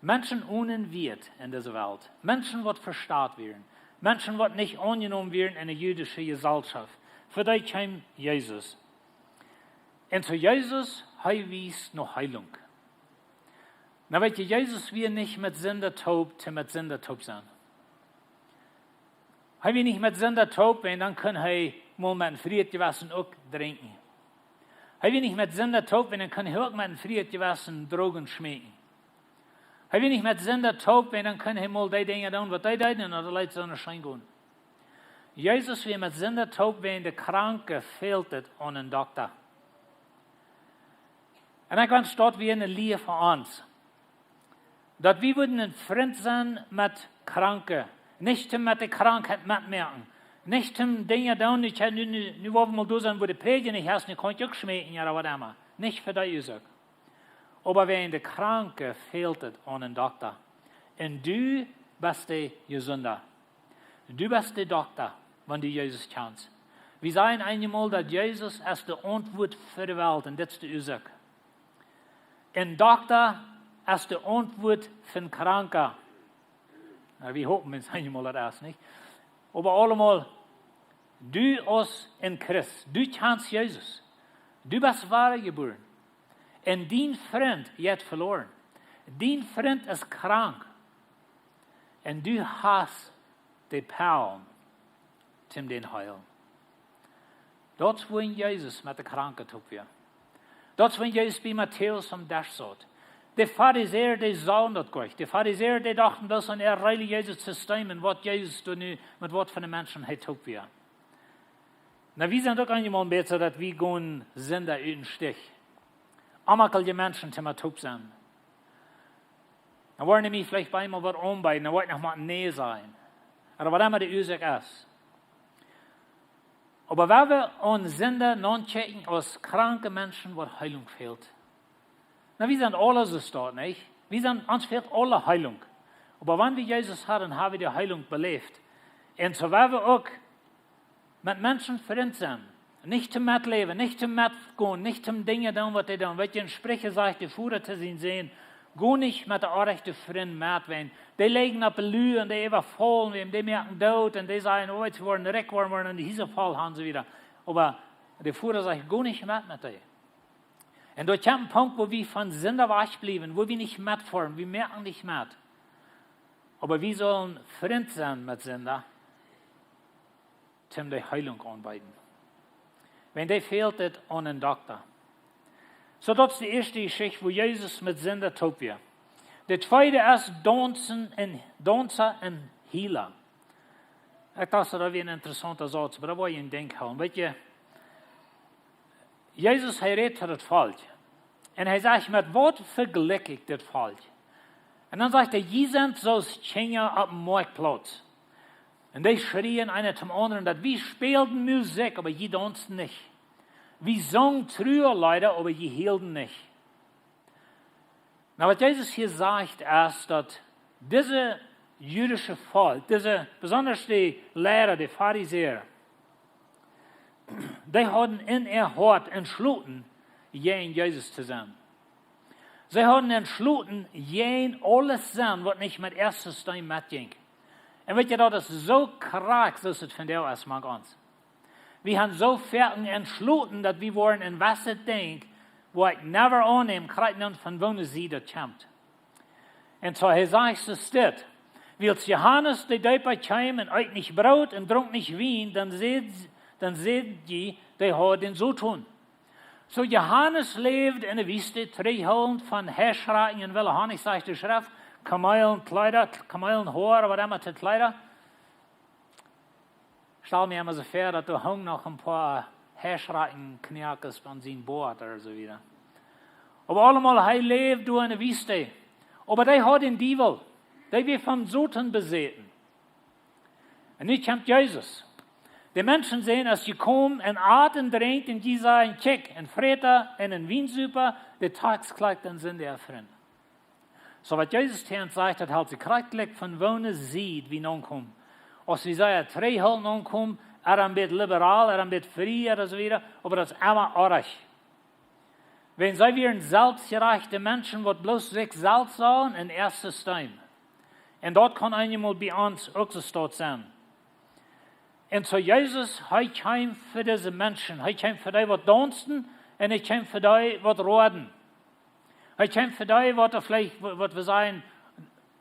[SPEAKER 4] Menschen ohne Wert in dieser Welt. Menschen, die verstaat werden. Menschen, die nicht angenommen werden in der jüdischen Gesellschaft. Für die kam Jesus. Und zu Jesus wies noch Heilung. Na, weet je, Jesus will nicht mit Sündertaub sein. Er will nicht mit Sündertaub, und dann kann er mal mit einem Friedgewassen auch trinken. Er will nicht mit Sündertaub, und dann kann er auch mit einem Friedgewassen Drogen schmecken. Er will nicht mit Sündertaub, und dann kann er mal die Dinge tun, was die tun, und die Leute sollen schein gehen. Jesus will mit Sündertaub, wenn der Kranke fehlt es an einen Doktor. Und ich wünsche dort wie eine Liebe für uns. Dass wir würden ein Freund sein mit Kranken. Nicht mit der Krankheit mitmerken. Nicht Dinge tun, nu wollen wir mal da sein, wo die Präge nicht hast, du kannst auch schmecken, oder was immer. Nicht für die Ursache. Aber wenn der Kranke fehlt es an einen Doktor. Und du bist der Gesunder. Du bist der Doktor, wenn du Jesus kennst. Wir sagen einmal, dass Jesus ist die Antwort für die Welt, und das ist die Ursache. Ein Doktor ist die Antwort für den Kranken. Wir hoffen es einmal das nicht. Aber allemal, du als in Christ, du kennst Jesus. Du bist wahre geboren. Und dein Freund hat verloren. Dein Freund ist krank. Und du hast die Power, zum den heilen. Dort wo in Jesus mit der Kranken tut wir. Dort wo in Jesus bei Matthäus am Tisch saß. Die Pharisäer, die sahen das gleich. Die Pharisäer, die dachten, das ist ein religiöses System, und was Jesus da nu mit was von den Menschen hat tut wir. Na, wir sind doch einmal besser, dass wir gehen Sünder in den Stich. Einmal die Menschen zum Tub sein. Dann wollen wir vielleicht bei einmal was umbeiden, dann wollen wir noch mal näher sein. Aber was immer die Ursache ist. Aber wenn wir an Sünder non-checken als kranke Menschen, wo Heilung fehlt. Na, wir sind alle so dort, nicht? Uns fehlt alle Heilung. Aber wenn wir Jesus haben, haben wir die Heilung belebt. Und so werden wir auch mit Menschen Freund sein. Nicht zum Mitleben, nicht zum Mitgehen, nicht zum Dinge tun, was die tun. Weil in Sprüche sagt, die Fuhrer zu sehen, go nicht mit der rechten Freund mitwehen. Die legen auf die Lüge und die überfallen, die merken Tod und die sagen, oh, jetzt worden reck worden und diese Fall haben sie wieder. Aber der Fuhrer sagt, go nicht mit dir. Und dort kommt ein Punkt, wo wir von Sünder wegblieben, wo wir nicht mitfahren, wir merken nicht mit. Aber wir sollen Freund sein mit Sünder, um die Heilung anbieten. Wenn der fehlt, das an einen Doktor. So, das ist die erste Geschichte, wo Jesus mit Sünder tot wird. Der zweite ist Dancer und Healer. Ich dachte, das wäre ein interessanter Satz, aber da war ich in Denkhauen. Weißt du, Jesus redet das falsch. Und er sagt, mit was vergleiche ich das falsch? Und dann sagt er, je sind so Kinder auf dem Marktplatz. Und die schrien einer zum anderen, dass wir spielten Musik, aber je tanzen nicht. Wir sangen Trauerlieder, aber je hielten nicht. Na, was Jesus hier sagt, ist, dass diese jüdische Volk, besonders die Lehrer, die Pharisäer, die hatten in ihr Hort entschlossen, gegen Jesus zu sein. Sie hatten entschlossen, gegen alles sein, was nicht mit erstes Stein mitging. Und weet je, dat is zo kraak, zoals het van jou is, mag ons. We haben so fertig entschlossen, dass wir wollen in was het denk, wo ich never annehmen, krijgt nun von wonen sie, das kommt. Und so, er sagt es dit, als Johannes die Döper kam und euch nicht Brot und trunk nicht Wein, dann seht ihr, die hat den so tun. So, Johannes lebt in der Wüste, 3 Holen von Herrschraten und Wille Honig, sagt die Schrift, Kameelenkleider, Kameelenhaar, was immer zu Kleider. Stell mir immer so vor, dass du hang noch ein paar Herrschratenknirkes von seinem Bord oder so wieder. Aber allemal, er lebt in der Wüste. Aber der hat den Teufel, der wird vom Satan besessen. Und nicht kommt Jesus. Die Menschen sehen, als sie kommen, en Atem drängt und die sagen, check, ein Freter, ein Wiensuper, der Tagskleid, dann sind die Freunde. So, was Jesus hier sagt, hat halt sie krijgt von wonen sieht, wie nun kommt. Als wir sagen, 3 Holen nun kommen, ein bisschen liberal, ein bisschen frei oder so wieder, aber das ist immer arg. Wenn sie wir ein selbstgerechte Menschen, die bloß sich selbst sagen, ein erstes Stein. Und dort kann einmal bei uns auch so sein. Und so Jesus, er kam für diese Menschen, er kam für die, die tanzen, und er kam für die, die roden. Er kam für die, was vielleicht, was wir sagen,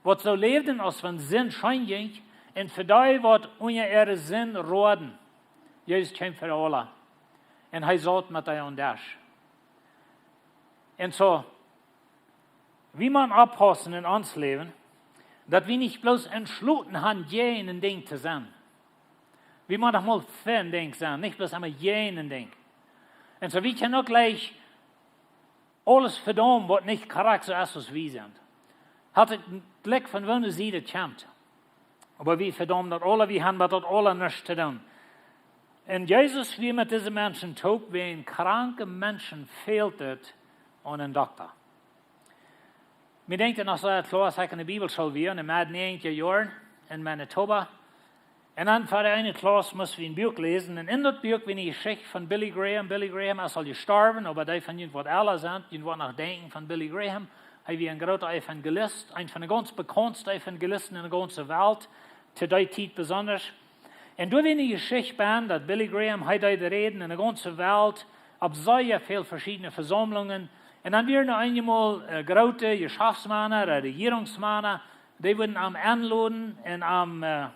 [SPEAKER 4] was so lebten, als wenn Sinn schein ging, und für die, was unter ihre Sinn roden. Jesus kam für alle. Und er sagt mit dir und das. Und so, wie man abpassen in uns Leben, dass wir nicht bloß entschlossen haben, jenen Ding zu sein. Wie man doch mal für Ding sein, nicht bloß einmal jenen Ding. Und so, wir können auch gleich alles verdammen, was nicht korrekt so ist, was wir sind. Hat den Blick von wonen sie das kommt. Aber wir verdammen das alle, wir haben das alle nichts zu tun. Und Jesus, wie mit diesen Menschen tut, wenn kranke Menschen fehlt es an einen Doktor. Wir denken, als ich klar in der Bibelschule war, in meinen 9 Jahren in Manitoba. Und dann für eine Klasse mussten wir ein Buch lesen. Und in das Buch war eine Geschichte von Billy Graham. Billy Graham ist al gestorben, aber die von ihnen, was alle sind, die wollen noch denken von Billy Graham. Er war ein großer Evangelist, ein von den ganz bekanntesten Evangelisten in der ganzen Welt, zu der Zeit besonders. Und durch eine Geschichte, dass Billy Graham heute reden in der ganzen Welt, auf sehr viele verschiedene Versammlungen. Und dann werden noch einmal große Geschäftsmänner, Regierungsmänner, die wurden am Anladen und am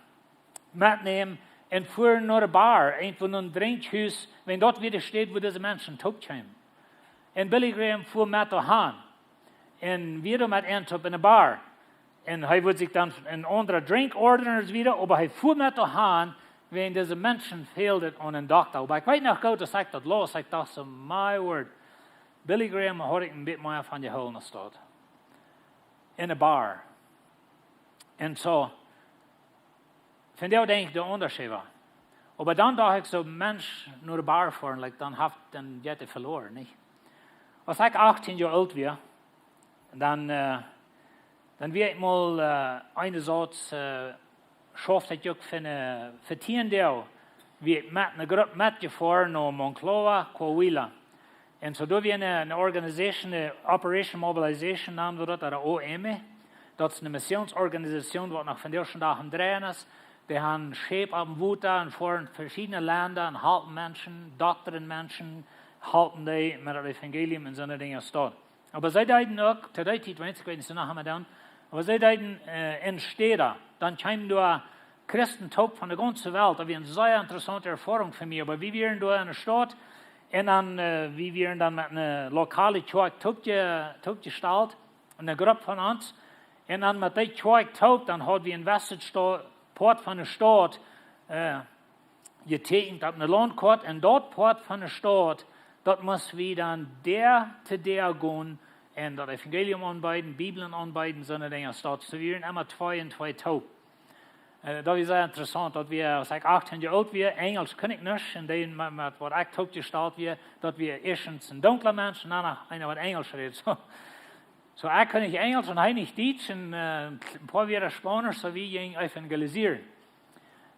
[SPEAKER 4] mitnehmen und fuhren nach der Bar, irgendwo in ein Trinkhaus, wenn dort wieder steht, wo diese Menschen tot kamen. Und Billy Graham fuhr mit daheim und wieder mit ihnen in eine Bar. Und er würde sich dann ein anderer Drink ordern wieder, aber er fuhr mit daheim, wenn diese Menschen fehlten an einen Doktor. Aber ich weiß noch gut, dass ich das los, ich dachte so, my word, Billy Graham hat ein bisschen mehr von die Holen dort. In einer Bar. Und so, von der denke ich, der Unterschied war. Aber dann dachte ich so, Mensch, nur eine Bar fahren, like, dann geht er verloren, nicht? Als ich 18 Jahre alt war, dann wir ich mal eine Satz, schafft ich auch für 10 Jahre wir met een groep metgefahren naar Moncloa, Coahuila. En zo doen we een organisation, een Operation Mobilization, namen we dat, de OM. Dat is een missionsorganisatie, die nog vandaag am draaien is. Die haben Scheep op dem Wuta en fahren verschiedene Länder en halten Menschen, dokteren Menschen, halten die met het evangelium en zo'n dingen staat. Aber zij deden ook, te die tijd, weet ik niet, nog maar dan, aber zij deden in Steena. Dan kwamen door Christentop van de ganze Welt. Dat was een zeer interessante ervaring voor mij. Aber we waren door in de stad en dan, we waren dan met een lokale kerk toegesteld, een groep van ons. En dan met die kerk toe, dan hadden we een Westpoort van de stad getekend op een landkaart. En dat poort van de stad, dat moesten we dan der gaan en dat evangelium aanbieden, Bibelen aanbieden, zo'n dingen staat. So we waren immer 2 en 2 toe. Dat was sehr interessant, dat we, als ik 18 jaar oud was, Engels kon ik niet. En dan met wat ik toegesteld was, dat we eerst een donkere mens en dan een wat Engels redt. So ik kon niet Engels en hij niet Duits en een paar weer Spanisch, so we gingen evangeliseren.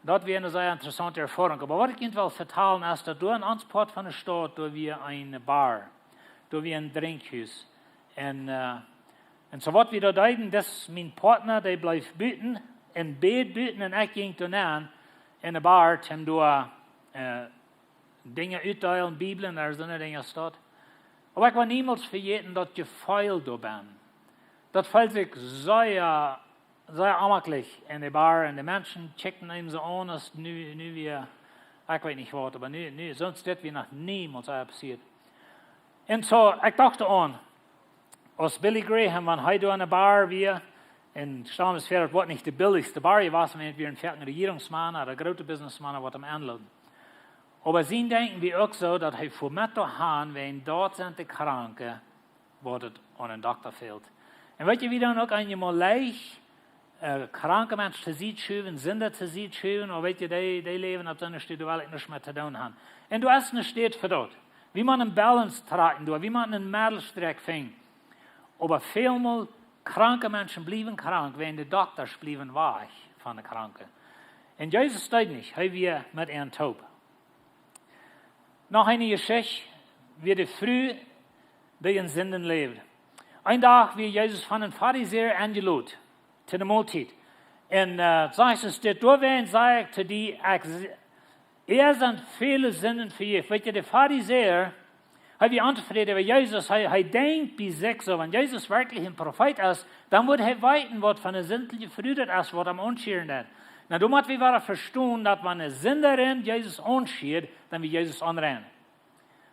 [SPEAKER 4] Dat was een sehr interessante ervaring. Maar wat ik je wil vertellen is dat door een aanspoort van de stad, door we een bar, door we een drinkhuis. En zo wat we daar deden, dat is mijn partner, die bleef buiten, en bed buiten, en ik ging toen aan in de bar, om door dingen uitdelen, Bibelen, daar zo'n dingen staat. Maar ik wil niemals vergeten dat je vuil door bent. Dat voelt zich zeer amakkelijk in de bar, en de mensen checken hem zo aan, als nu weer, ik weet niet wat, maar nu, sonst dit weer nog niemals passiert. En zo, ik dacht aan, als Billy Graham, wanneer hij door in de bar weer, en staan we het wordt niet de billigste bar, je was weer een fertige regeringsman, een grote businessman, wat hem aanloopt. Maar zien denken we ook zo, dat hij voor met te gaan, wenn dort zijn de kranken, wordt het aan een dokter fehlt. En weet je wie dan ook aan je mal leicht, kranke mensen te zien schuiven, zinder te zien schuiven, of weet je, die leven op zo'n stad, waar ik niets meer te doen heb. En du hast een steed voor dat. Wie man een balance tragen door, wie man een middelstreek vindt. Maar veelmaal kranke mensen blijven krank, wenn de dokters blijven weg van de kranken. En Jezus steht niet, hij weer met een taub. Nog een Geschichte, wie de vrouw die in Sinden leeft. Een dag wie Jezus van een Pharisäer aangeloot, te de maaltijd. En zei ze, dit doorween, zei ik te die, zijn vele zinnen vergeven. Weet je, de Pharisäer, hij wie antwoordde bij Jezus, hij denkt bij zich zo, wenn Jezus werkelijk een profeet is, dan moet hij weten wat van een zindelijke vrouw is, wat hem aanscheren heeft. Nou, dan moeten we wel verstaan dat wanneer een zinderin Jezus aanscheert, dan wie Jezus aanrennen.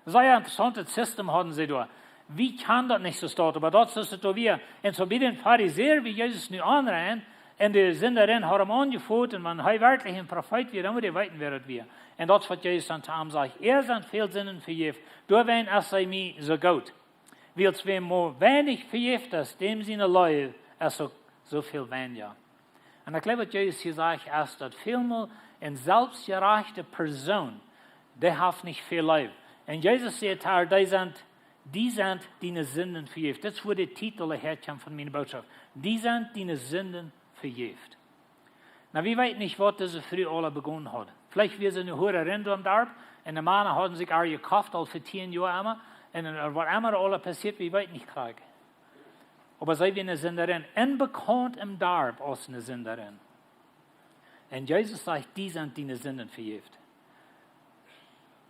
[SPEAKER 4] Dat is een interessant systeem hadden ze door. Wie kan dat niet zo staan, maar dat is het toch weer. En zo bij de Pharisäer, wie Jezus nu aanrennen, en de zinderin had hem aangevoerd, en wanneer hij werkelijk een profeet weer, dan moet hij weten wie het weer. En dat is wat Jezus aan hem zegt. Zijn veel zinnen vergeeft, doorween als hij mij zo goed. Wils wem maar weinig vergeeft is, dem zijn lui is ook zoveel weniger. En ik geloof wat Jezus gezegd is, dat veelmaal een zelfgerechte persoon, die heeft niet veel leven. En Jezus zegt haar, die zijn die zinden vergeeft. Dat is voor de titel herkomt van mijn boodschap. Die zijn die zinden vergeeft. Nou, wie weet niet wat deze vrouw alle begonnen had. Vielleicht wir sind eine hohe Rinde am Dorf, und die Männer haben sich auch gekauft, al für 10 Jahre immer, und was immer alles passiert, wie weit nicht kriegen. Aber sie wie eine Sünderin, unbekannt im Dorf als eine Sünderin. Und Jesus sagt, die sind die eine Sünden vergift.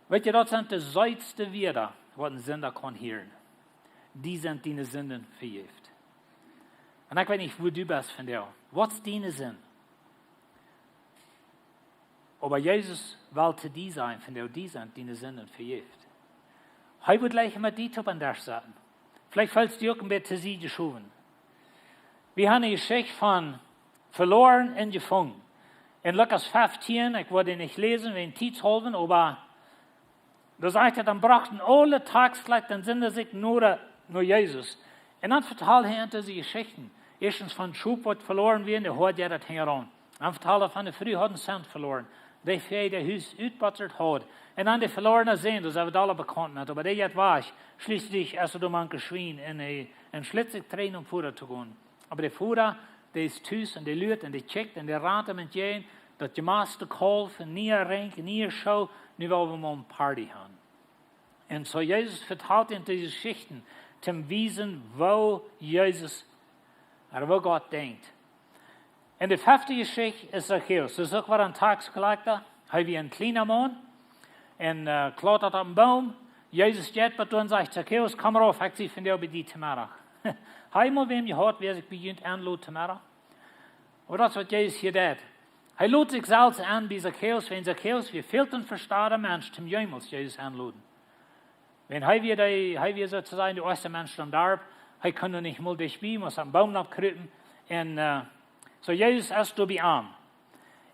[SPEAKER 4] Weet je, dat zijn de zuidste woorden wat een Sünder kan hören. Die sind die eine Sünden vergift. Und ich weiß nicht, wo du bist von dir. Was ist deine Sinn? Aber Jesus wollte die sein, von der die sind, die eine Sünden vergift. Hij wird gleich immer die op an der Seite. Vielleicht fällt es dir auch ein bisschen zu sie geschoben. Wir haben eine Geschichte von verloren und gefunden. In Lukas 15, ich wollte nicht lesen, wegen Tidshalben, aber da sagt er, dann brachten alle Tagsgleich, dann sind sich nur Jesus. Und dann vertelt er diese Geschichten. Erstens von Schub, was verloren wird, der hört ja das heran. Dann vertelt er von der Früh, hat einen Cent verloren. Die Fee, der Haus uitbattert hat. Und dann die verlorene Sehen, das haben wir alle bekannt, aber der jetzt war ich. Schließlich, als er man geschrien, in schlitzig Tränen Fuhrer zu gehen. Aber der Fuhrer, der ist tüß und der lüht und der checkt und der rate mit jen. dat je master kolf, en nie een renk, nie een show, nu willen we maar een party gaan. En so Jezus vertelt in deze Geschichten, zum Wiesen, wo Jezus, wo Gott denkt. En de 5e Geschichte is Zacchaeus. Dus ook wat een taxcollector. Hij wie een kleiner man. En klautert op een boom. Jezus jet bij toen zegt, Zacchaeus, kom erop, ik zie van jou bij die vanmiddag. Hij moet wem je hoort, wie ik begint aanloot vanmiddag. Maar dat is wat Jezus hier deed. Hij loodt zich zelfs aan bij Zacchaeus, wenn Zacchaeus wie veel te verstaan mens zum Jemels Jezus aanloden. Wenn hij weer sozusagen de eerste mens dan daar, hij kon er niet meer dichtbij, moest aan boom opkruipen. En so Jezus ist dabei an.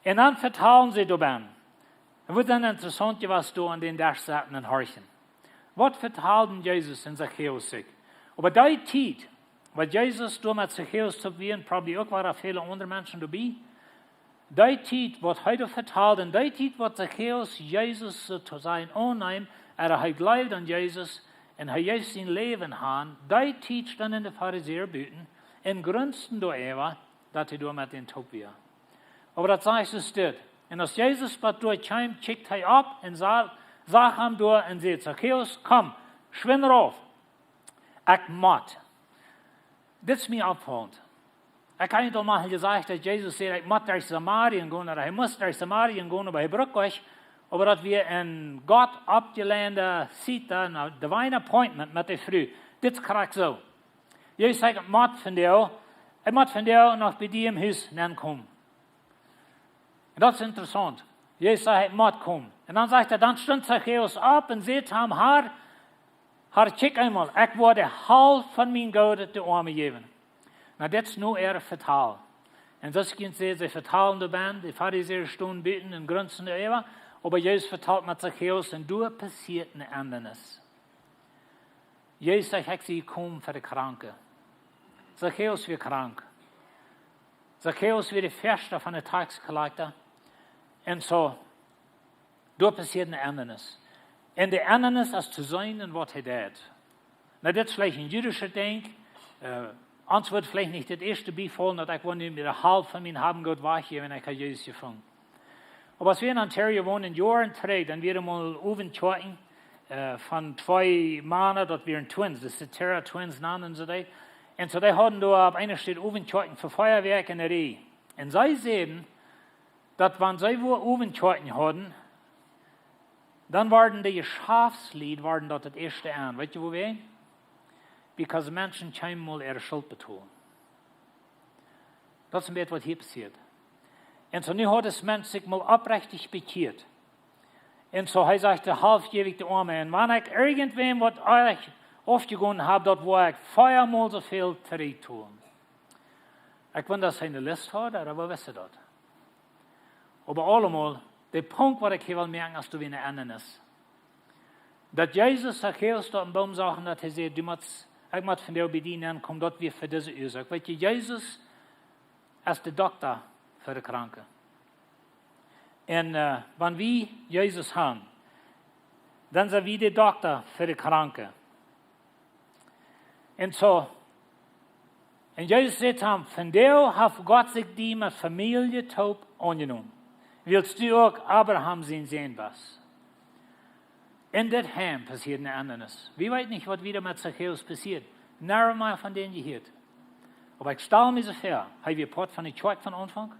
[SPEAKER 4] Und dann vertalen sie dabei. Es wird dann interessant, was du an den Dach saßen und horchen. Was vertalen Jesus und Zacchaeus sich? Aber die Zeit, was Jesus da mit Zacchaeus zu werden, probably auch waren viele andere Menschen dabei. Die Zeit, was heute vertalt, und die Zeit, was Zacchaeus Jesus zu sein annimmt, er glaubt an Jesus und er Jesus sein Leben hat, die Zeit stand in der Pharisäer büten und grünsten da ever, dat hij door met den top weer. Aber dat sagt es dit. En als Jezus wat doorkwam, checkt hij op en zag hem door en zei, Zacchaeus, kom, schwinn erop. Ik moet. Dit is mij opvallend. Ik heb niet allemaal gezegd dat Jezus zei, ik moet naar Samarien gaan, oder hij moest naar Samarien gaan, aber hij braucht euch. Aber dat we een God opgeleende ziet, een divine appointment met de vrouw. Dit krijgt zo. Jezus zegt, ik moet van jou. Ik moet van jou nog bij die im huis komen. En dat is interessant. Jezus zei, ik moet komen. En dan zegt hij, dan stond Zacchaeus op en zei hem, haar, check eenmaal, ik word de half van mijn goud de armen geven. Nou, dit is nu erg vertaal. En dat kind zei, ze vertalen de band, de Pharisäer stonden beten en grunzen de eeuwen, aber Jezus vertelt met Zacchaeus en door passiert een anderes. Jezus zegt, ik zie komen voor de kranken. Zacchaeus weer krank. Zacchaeus weer de verste van de taxcollector. En zo, door passiert een anderes. En de anderes is te zijn en wat hij deed. Nou, dit is vielleicht een jüdischer denk. Ons wordt vielleicht niet het eerste bijvallen, dat ik woon met de half van mijn haben Gott weggeven en ik heb Jezus gevangen. Aber als wir in Ontario wohnen, in Jahren 3, dann wir mal oben von 2 Männern, dat wir Twins, das sind Terra Twins, nennen sie die. En so, die hadden da op einer Stelle Ovenschorten für Feuerwerk in der Reh. Und sie sehen, dass wenn sie wo Ovenschorten hatten, dann waren die Schafslied, dort das erste an. Weißt du, wo wir? Because Menschen kamen mal ihre Schuld betonen. Das ist ein bisschen, was hier passiert. Und so, nu hat das Mensch sich mal aufrichtig bekehrt. Und so, er sagte, halbjährig die Arme. Und wenn ich irgendwem, was euch aufgegangen habe, dort wo ich viermal so viel Zeit tun. Ich weiß, dass er eine Liste hat, aber was ist das? Aber allemal, der Punkt, was ich hier will merken, als du wie eine andere ist. Dass Jesus Zacchaeus dort im Baum sagt, dass er sagt, ich muss von dir bedienen, komm dort wir für diese Ursache. Weil Jesus ist der Doktor für die Kranken. Und wenn wir Jesus haben, dann sind wir der Doktor für die Kranken. Und so, und Jesus sagt ihm, von dir hat Gott sich die mit Familie taub angenommen. Willst du auch Abraham sehen was? In das Heim passiert eine anderes. Wir wissen nicht, was wieder mit Zacchaeus passiert. Nirgendwo mal von denen gehört. Aber ich stelle mir so vor, haben wir Port von der Kirche von Anfang?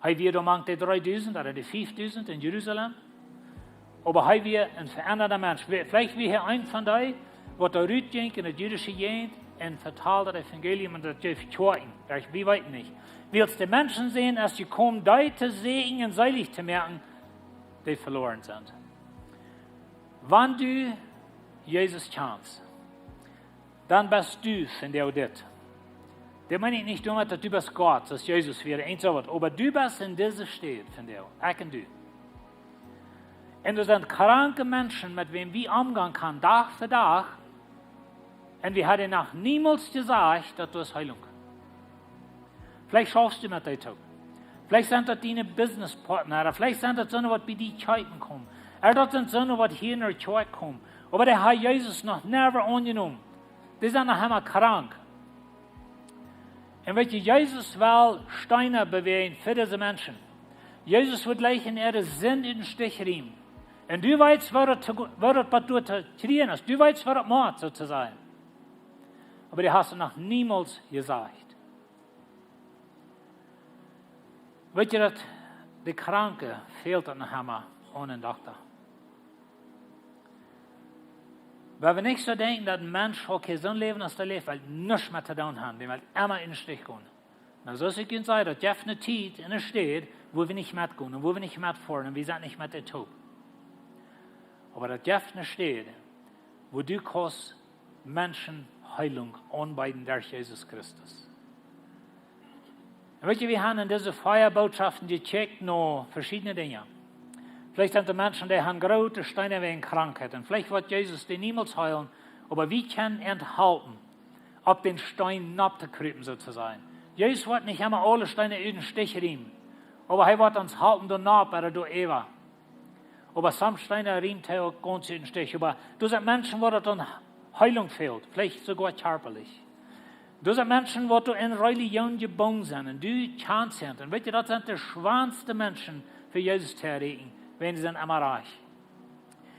[SPEAKER 4] Haben wir da manch die 3000 oder die 5000 in Jerusalem? Aber haben wir ein veränderter Mensch? Vielleicht wie hier ein von denen, was da rütging in der jüdischen Gegend und vertalt das Evangelium und das Kirchen. Wir wissen nicht. Willst du Menschen sehen, als sie kommen, die zu sehen und seilig zu merken, die verloren sind? Wenn du Jesus kennst, dann bist du von der das. Der meine ich nicht damit, dass du bist Gott, dass Jesus wäre, eins so was. Aber du bist in dieser Stadt von der, ich und du. Und das sind kranke Menschen, mit wem wir umgehen können, Tag für Tag. Und wir haben noch niemals gesagt, dass du es Heilung. Vielleicht schaffst du mit dir auch. Vielleicht sind das deine Businesspartner, oder vielleicht sind das so, was bei dir Kirchen kommen. Oder das sind so, was hier in der Kirche kommen. Aber der hat Jesus noch never angenommen. Die sind noch immer krank. Und wenn Jesus will Steine bewegen für diese Menschen, Jesus wird gleich in ihre Sinn in den Stich riemen. Und du weißt, was du zu kriegen hast. Du weißt, was das macht, sozusagen. Aber die hast du noch niemals gesagt. Weet je dat de Kranke fehlt an Hammer ohne Doktor? Weil wir nicht so denken, dass ein Mensch okay, so ein Leben als der lebt, weil nichts mehr zu tun haben, die will immer in den Stich gehen. Na, so ist es können sein, dass Jeff eine Zeit in der Stadt, wo wir nicht mitgehen und wo wir nicht mitfahren und wir sind nicht mit der Tub. Aber dass Jeff eine Stadt, wo du kannst Menschen Heilung anbieten durch Jesus Christus. Und weißt du, wir haben in diese Feuerbotschaften gecheckt noch verschiedene Dinge. Vielleicht sind die Menschen, die haben große Steine wegen Krankheit. Und vielleicht wird Jesus die niemals heilen. Aber wir können enthalten, ab den Stein abzukriegen sozusagen. Jesus wird nicht immer alle Steine in den Stich riemen. Aber er wird uns halten danach, bei der Eva. Aber some Steine riemt er auch ganz in den Stich. Aber du sind Menschen, wo das dann Heilung fehlt. Vielleicht sogar körperlich. Du sind Menschen, wo du in Religion gebunden sind. Und du kannst sind. Und weißt du, das sind die schwanste Menschen für Jesus zu erreichen. Wenn sie sind immer reich.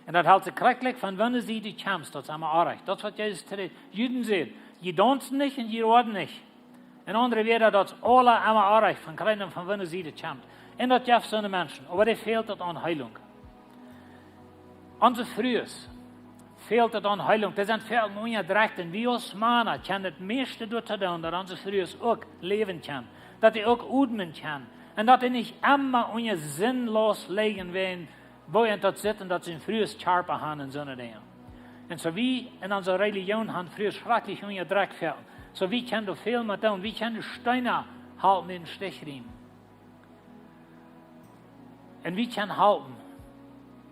[SPEAKER 4] Und das hält sich schrecklich, von wenn sie die Champs, das sind immer reich. Das ist, was Jesus zu den Juden sagt. Je tanzen nicht und je reden nicht. Und andere werden das alle immer reich, von kleinen, von wenn sie die Champs. Und das gibt so eine Menschen. Aber die fehlt das an Heilung. Unser Frühes fehlt das an Heilung. Das sind viel mehr direkt. Und wir als Männer können das meiste dort tun, dass unser Frühes auch leben kann. Dass die auch atmen kann. Und dat niet immer onje zinloos liggen wenn wir dort sitzen, dat sie frühes Charpe haben und so eine Dinge. Und so wie in unserer Religion haben früher schrecklich onje Dreck fällt. So wie können du viel mit tun, wie können du Steine halten in den Stichriemen. Und wie können halten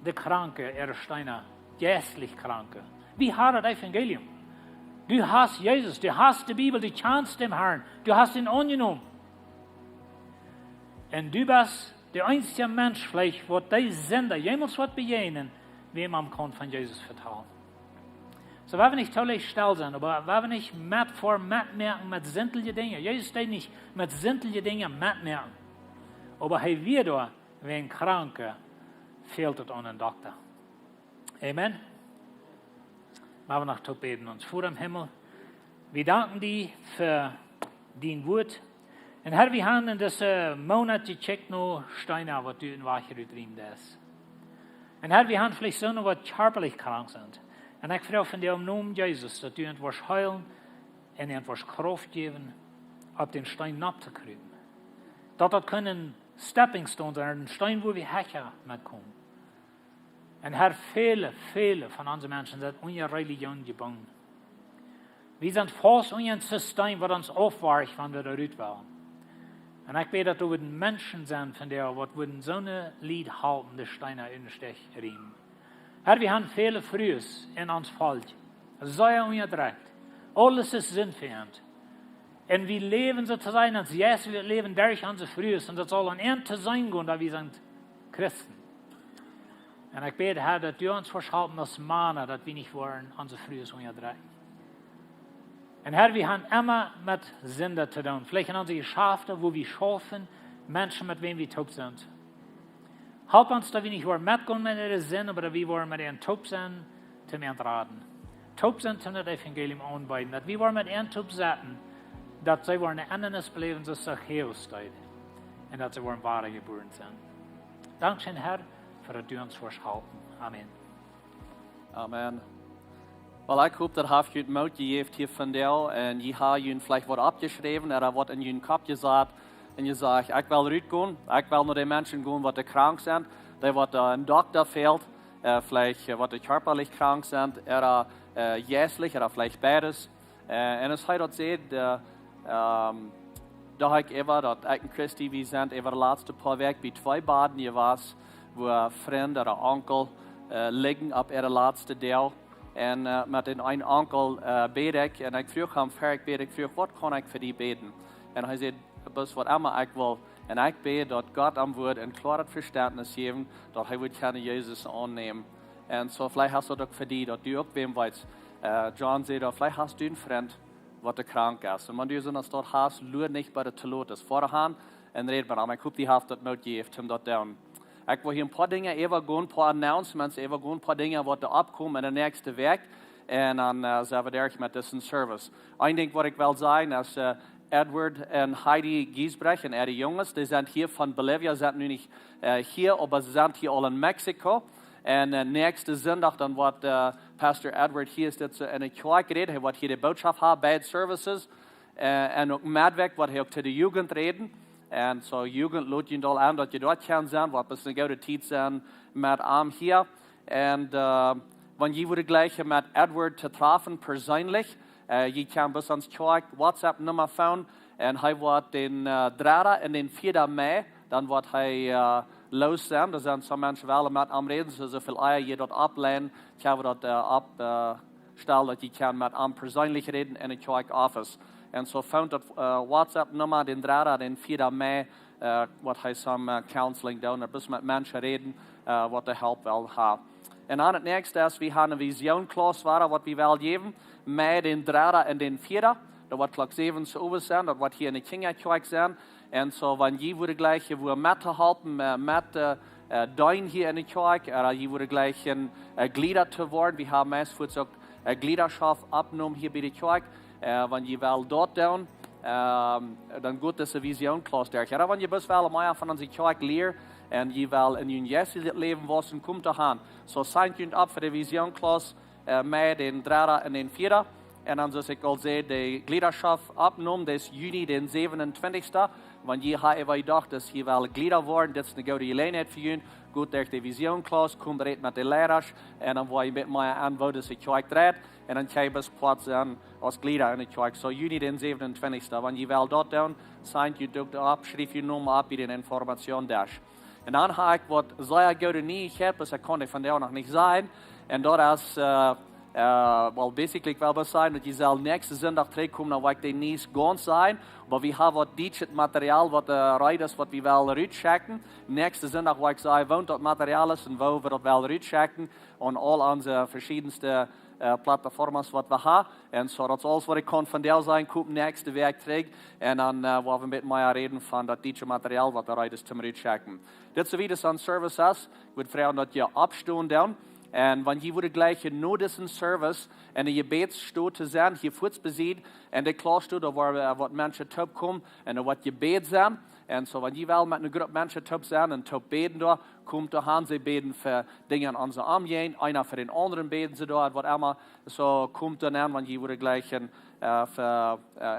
[SPEAKER 4] die Kranke, ihre Steine, geistlich Kranke. Wie hat das Evangelium? Du hast Jesus, du hast die Bibel, du kannst dem Herrn, du hast ihn angenommen. Und du bist der einzige Mensch, vielleicht, wo die Sender jemals wird begegnen, wem man kann von Jesus vertrauen. So, wir nicht toll still sein, aber wir nicht mitmerken mit sinnlichen Dingen. Jesus steht nicht mit sinnlichen Dingen mitmerken. Aber er wird da, wenn Kranke, fehlt es an einen Doktor. Amen. Wir noch zu beten uns vor dem Himmel. Wir danken dir für dein Wort. Und Herr, wir haben in diesem Monat gecheckt noch Steine, was du in Wacher getrieben hast. Und Herr, wir haben vielleicht so noch, was körperlich krank sind. Und ich frage von dir im Namen Jesus, dass du etwas heilen und etwas Kraft geben, auf den Stein abzukriegen. Das können Stepping Stones sein, ein Stein, wo wir Hecher mitkommen. Und Herr, viele von unseren Menschen sind ohne Religion gebunden. Wir sind fast ohne ein System, was uns aufweicht, wenn wir da raus wollen. Und ich bete, dass du Menschen sein von der, die so eine Lied halten, die Steine in den Stich riemen. Herr, wir haben viele Frühes in uns Volk. Sehr ungedreht. Alles ist sinnfähig. Und wir leben sozusagen als Jesus, wir leben durch unser Frühes. Und das soll ein Ende sein, da wir sind Christen. Und ich bete, Herr, dass du uns verschalten als Männer, dass wir nicht wollen, unser Frühes ungedreht. Und Herr, wir haben immer mit Sünder zu tun. Vielleicht in unseren Geschäften, wo wir schaffen, Menschen, mit wem wir taub sind. Help uns, dass wir nicht mitgehen mit ihren Sinn, aber dass wir mit ihren taub sind, zu mir entraten. Taub sind, zum das Evangelium anbieten. Dass wir mit ihren taub sind, dass sie ein anderes bleiben, so Zacchaeus steht. Und dass sie wahre geboren sind. Dankeschön, Herr, für dass du uns verschalten. Amen.
[SPEAKER 3] Amen. Wel, ik hoop dat heeft u het moed gegeven hier van jou en je hebt je vielleicht wat abgeschreven er wordt in je kop gezet en je zegt, ik wil eruit gaan, ik wil naar de mensen gaan die krank zijn, die wat een dokter fehlt, vielleicht wat körperlich krank zijn, geestlich, vielleicht beides. En als hij dat zegt, da ik even dat ik een Christi wie zijn, even de laatste paar weken bij 2 baden je was, wo een vriend of onkel liggen op de laatste deel. En met een onkel bid ik. En ik vroeg hem, wat kan ik voor die beden? En hij zei, bis wat immer ik wil. En ik bid dat God am woord een klaar verständnis geven, dat hij wil kunnen Jezus aannemen. En zo, vielleicht hast du ook voor die, dat du ook wem weet. John zei, vielleicht hast du een vriend, wat krank is. En wenn du so das dort hast, lur nicht bei der Toilette. Vorderhand, en reden met hem. Ik hoop die heeft dat moed geeft om dat te doen. Ik wil hier een paar dingen even gaan, een paar announcements, even gaan, een paar dingen wat er opkomen in de nächste week. En dan zijn we daar met deze service. Eén ding wat ik wil zeggen is Edward en Heidi Giesbrecht en ihre jongens, die zijn hier van Bolivia, zijn nu niet hier, maar ze zijn hier al in Mexico. En nächste zondag dan wordt Pastor Edward hier zit in de kerk reden. Hij wordt hier de boodschap hebben bij de services. En ook medwerk wat hij ook tot de jugend reden. En zo jugend laat je al aan dat je dort kan zijn, wat is een goede tijd zijn met hem hier. En wanneer je wordt gleich met Edward te treffen persoonlijk, je kan bij ons kerk WhatsApp nummer vinden. En hij wordt den 3 en den 4 mei, dan wordt hij los zijn. Er zijn sommige mensen wel met hem reden, zoveel eier je dat opleiden, kan we dat opstellen dat je kan met hem persoonlijk reden in het kerk office. En zo vindt dat WhatsApp nummer den 3 en den 4 mei, wat hij some counseling doen, er best met mensen reden, wat de hulp wil hebben. En aan het nächste is, we gaan een visioenklas waar wat we wel geven, mei den 3 en den 4. Dat wordt klok 7 uur zijn, dat wordt hier in de kinderkerk zijn. En zo, wanneer je wordt gleich, je wordt met te helpen, met duin hier in de kerk, je wordt gleich een glieder te worden. We hebben meestal ook gliederschap opgenomen hier bij de kerk. Wanneer je wel dort doen, dan gaat deze visioenklas daar. Ja, wanneer je best wel meer van onze kerk leert en je wel in je jeugd leven was, komt te gaan. Zo sign je op voor de visioenklas mei den 3 en den 4. En dan zoals ik al zei, de gliederschap opgenomen, dat is juni den 27. Want je hebt even gedacht dat je wel glieder worden, dat is een goede gelegenheid voor je. Goed door de visioenklas, kom direct met de leraars en dan word je met mij aanbod als je kerk draait. En dan kan je best plaats zijn als glieder in de kerk. Zo juni den 27. Wanneer je wel dat doen, sign je ook op, schrijf je nummer op in de informatie dash. En dan heb ik wat zeer goede nieuwigheid, dus ik kon ik vandaag nog niet zijn. En dat is, basically, ik wil wel zeggen dat je zal nächste zondag terugkomen, dan wil ik de niet gaan zijn. Maar we hebben wat dit materiaal, wat rijders, wat we wel uitchecken. Nächste zondag wil ik zeggen, woont dat materiaal is en waar we dat wel uitchecken. En al onze verschillende platforms wat we hebben. En zo, dat is alles wat ik kan van jou zijn. Kom nächste week terug. En dan willen we met mij reden van dat dit materiaal wat de rijders te uitchecken. Dit is weer zo'n service is. Ik wil vragen dat je opstaan doen. En wanneer je wordt gleich na deze service en je gebedstoot te zijn, hier voetsbeziet en de klaarstoot, daar waar wat mensen top komen en dan wat je bed zijn. En zo wanneer je wel met een groep mensen top zijn en top beden daar, komt er aan, ze beden voor dingen aan onze arm heen, einer voor den anderen beden ze daar, wat immer. Zo komt er aan, wanneer je wordt gleich in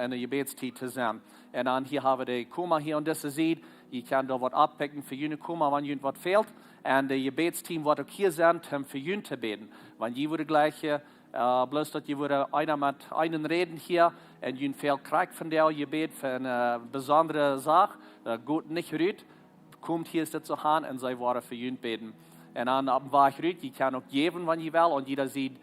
[SPEAKER 3] de gebedstijd te zijn. En dan hier hebben we de koma hier aan deze zijde. Je kan daar wat oppikken voor jullie komen, wanneer je wat fehlt. En de gebedsteam wordt ook hier zijn om voor jullie te beden. Want je wordt gleich, bloos dat je wordt einer met einen reden hier en je veel krijgt van jou gebed voor een bijzondere zaak. Dat gaat niet uit. Komt hier zitten gaan en zij worden voor jullie beden. En dan op weg uit, je kan ook geven wanneer je wil. En jeder ziet,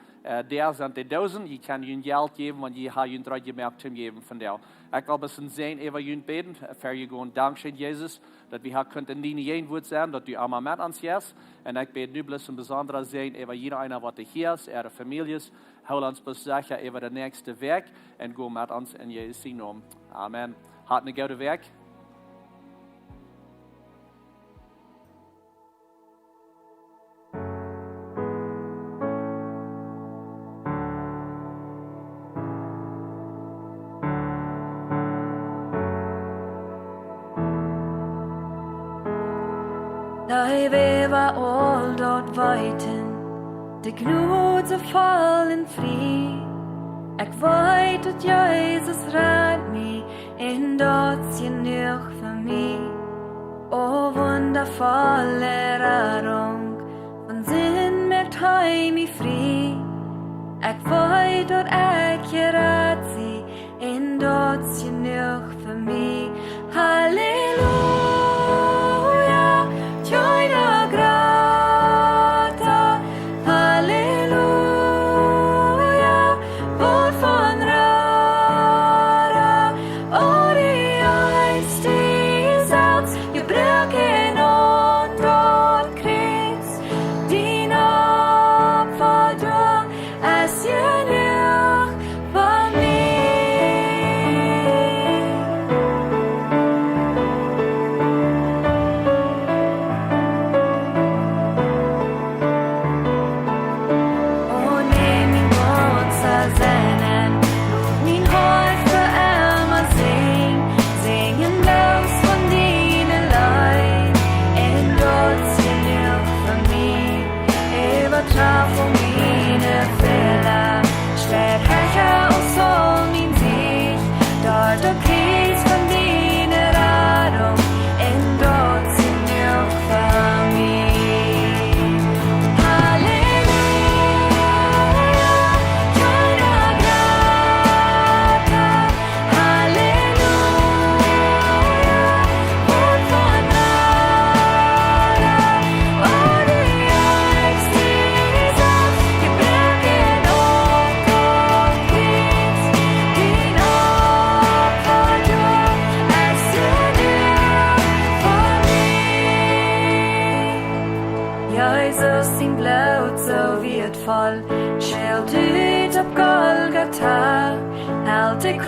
[SPEAKER 3] daar zijn de 1000. Je kan je geld geven, want je hebt je draai gemerkt om geven van jou. Ik wil een zijn even jullie beden. Voor je gewoon dankzij Jezus. Dat we kunnen in die één woord zijn, dat u allemaal met ons is. En ik bid nu een bijzondere zijn over iedereen wat hier is, ihre families. Hou ons bezichtig over de nächste week. En go met ons in Jezus naam. Amen. Had een goede week.
[SPEAKER 5] Dei veva all dort weiten, de Gnade fallen fri. Ik weet dat Jezus raadt mij en dat je nog voor mij. O wundervolle Rettung, von Sinn macht hij mij vrij. Ik weet dat ik je raad zie en dat je nog voor mij. Halleluja. Joina grata, halleluja, vår van rara, och det är stillsatt, jag brukar något krets, dina fader, as jag nu.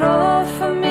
[SPEAKER 5] Kraft für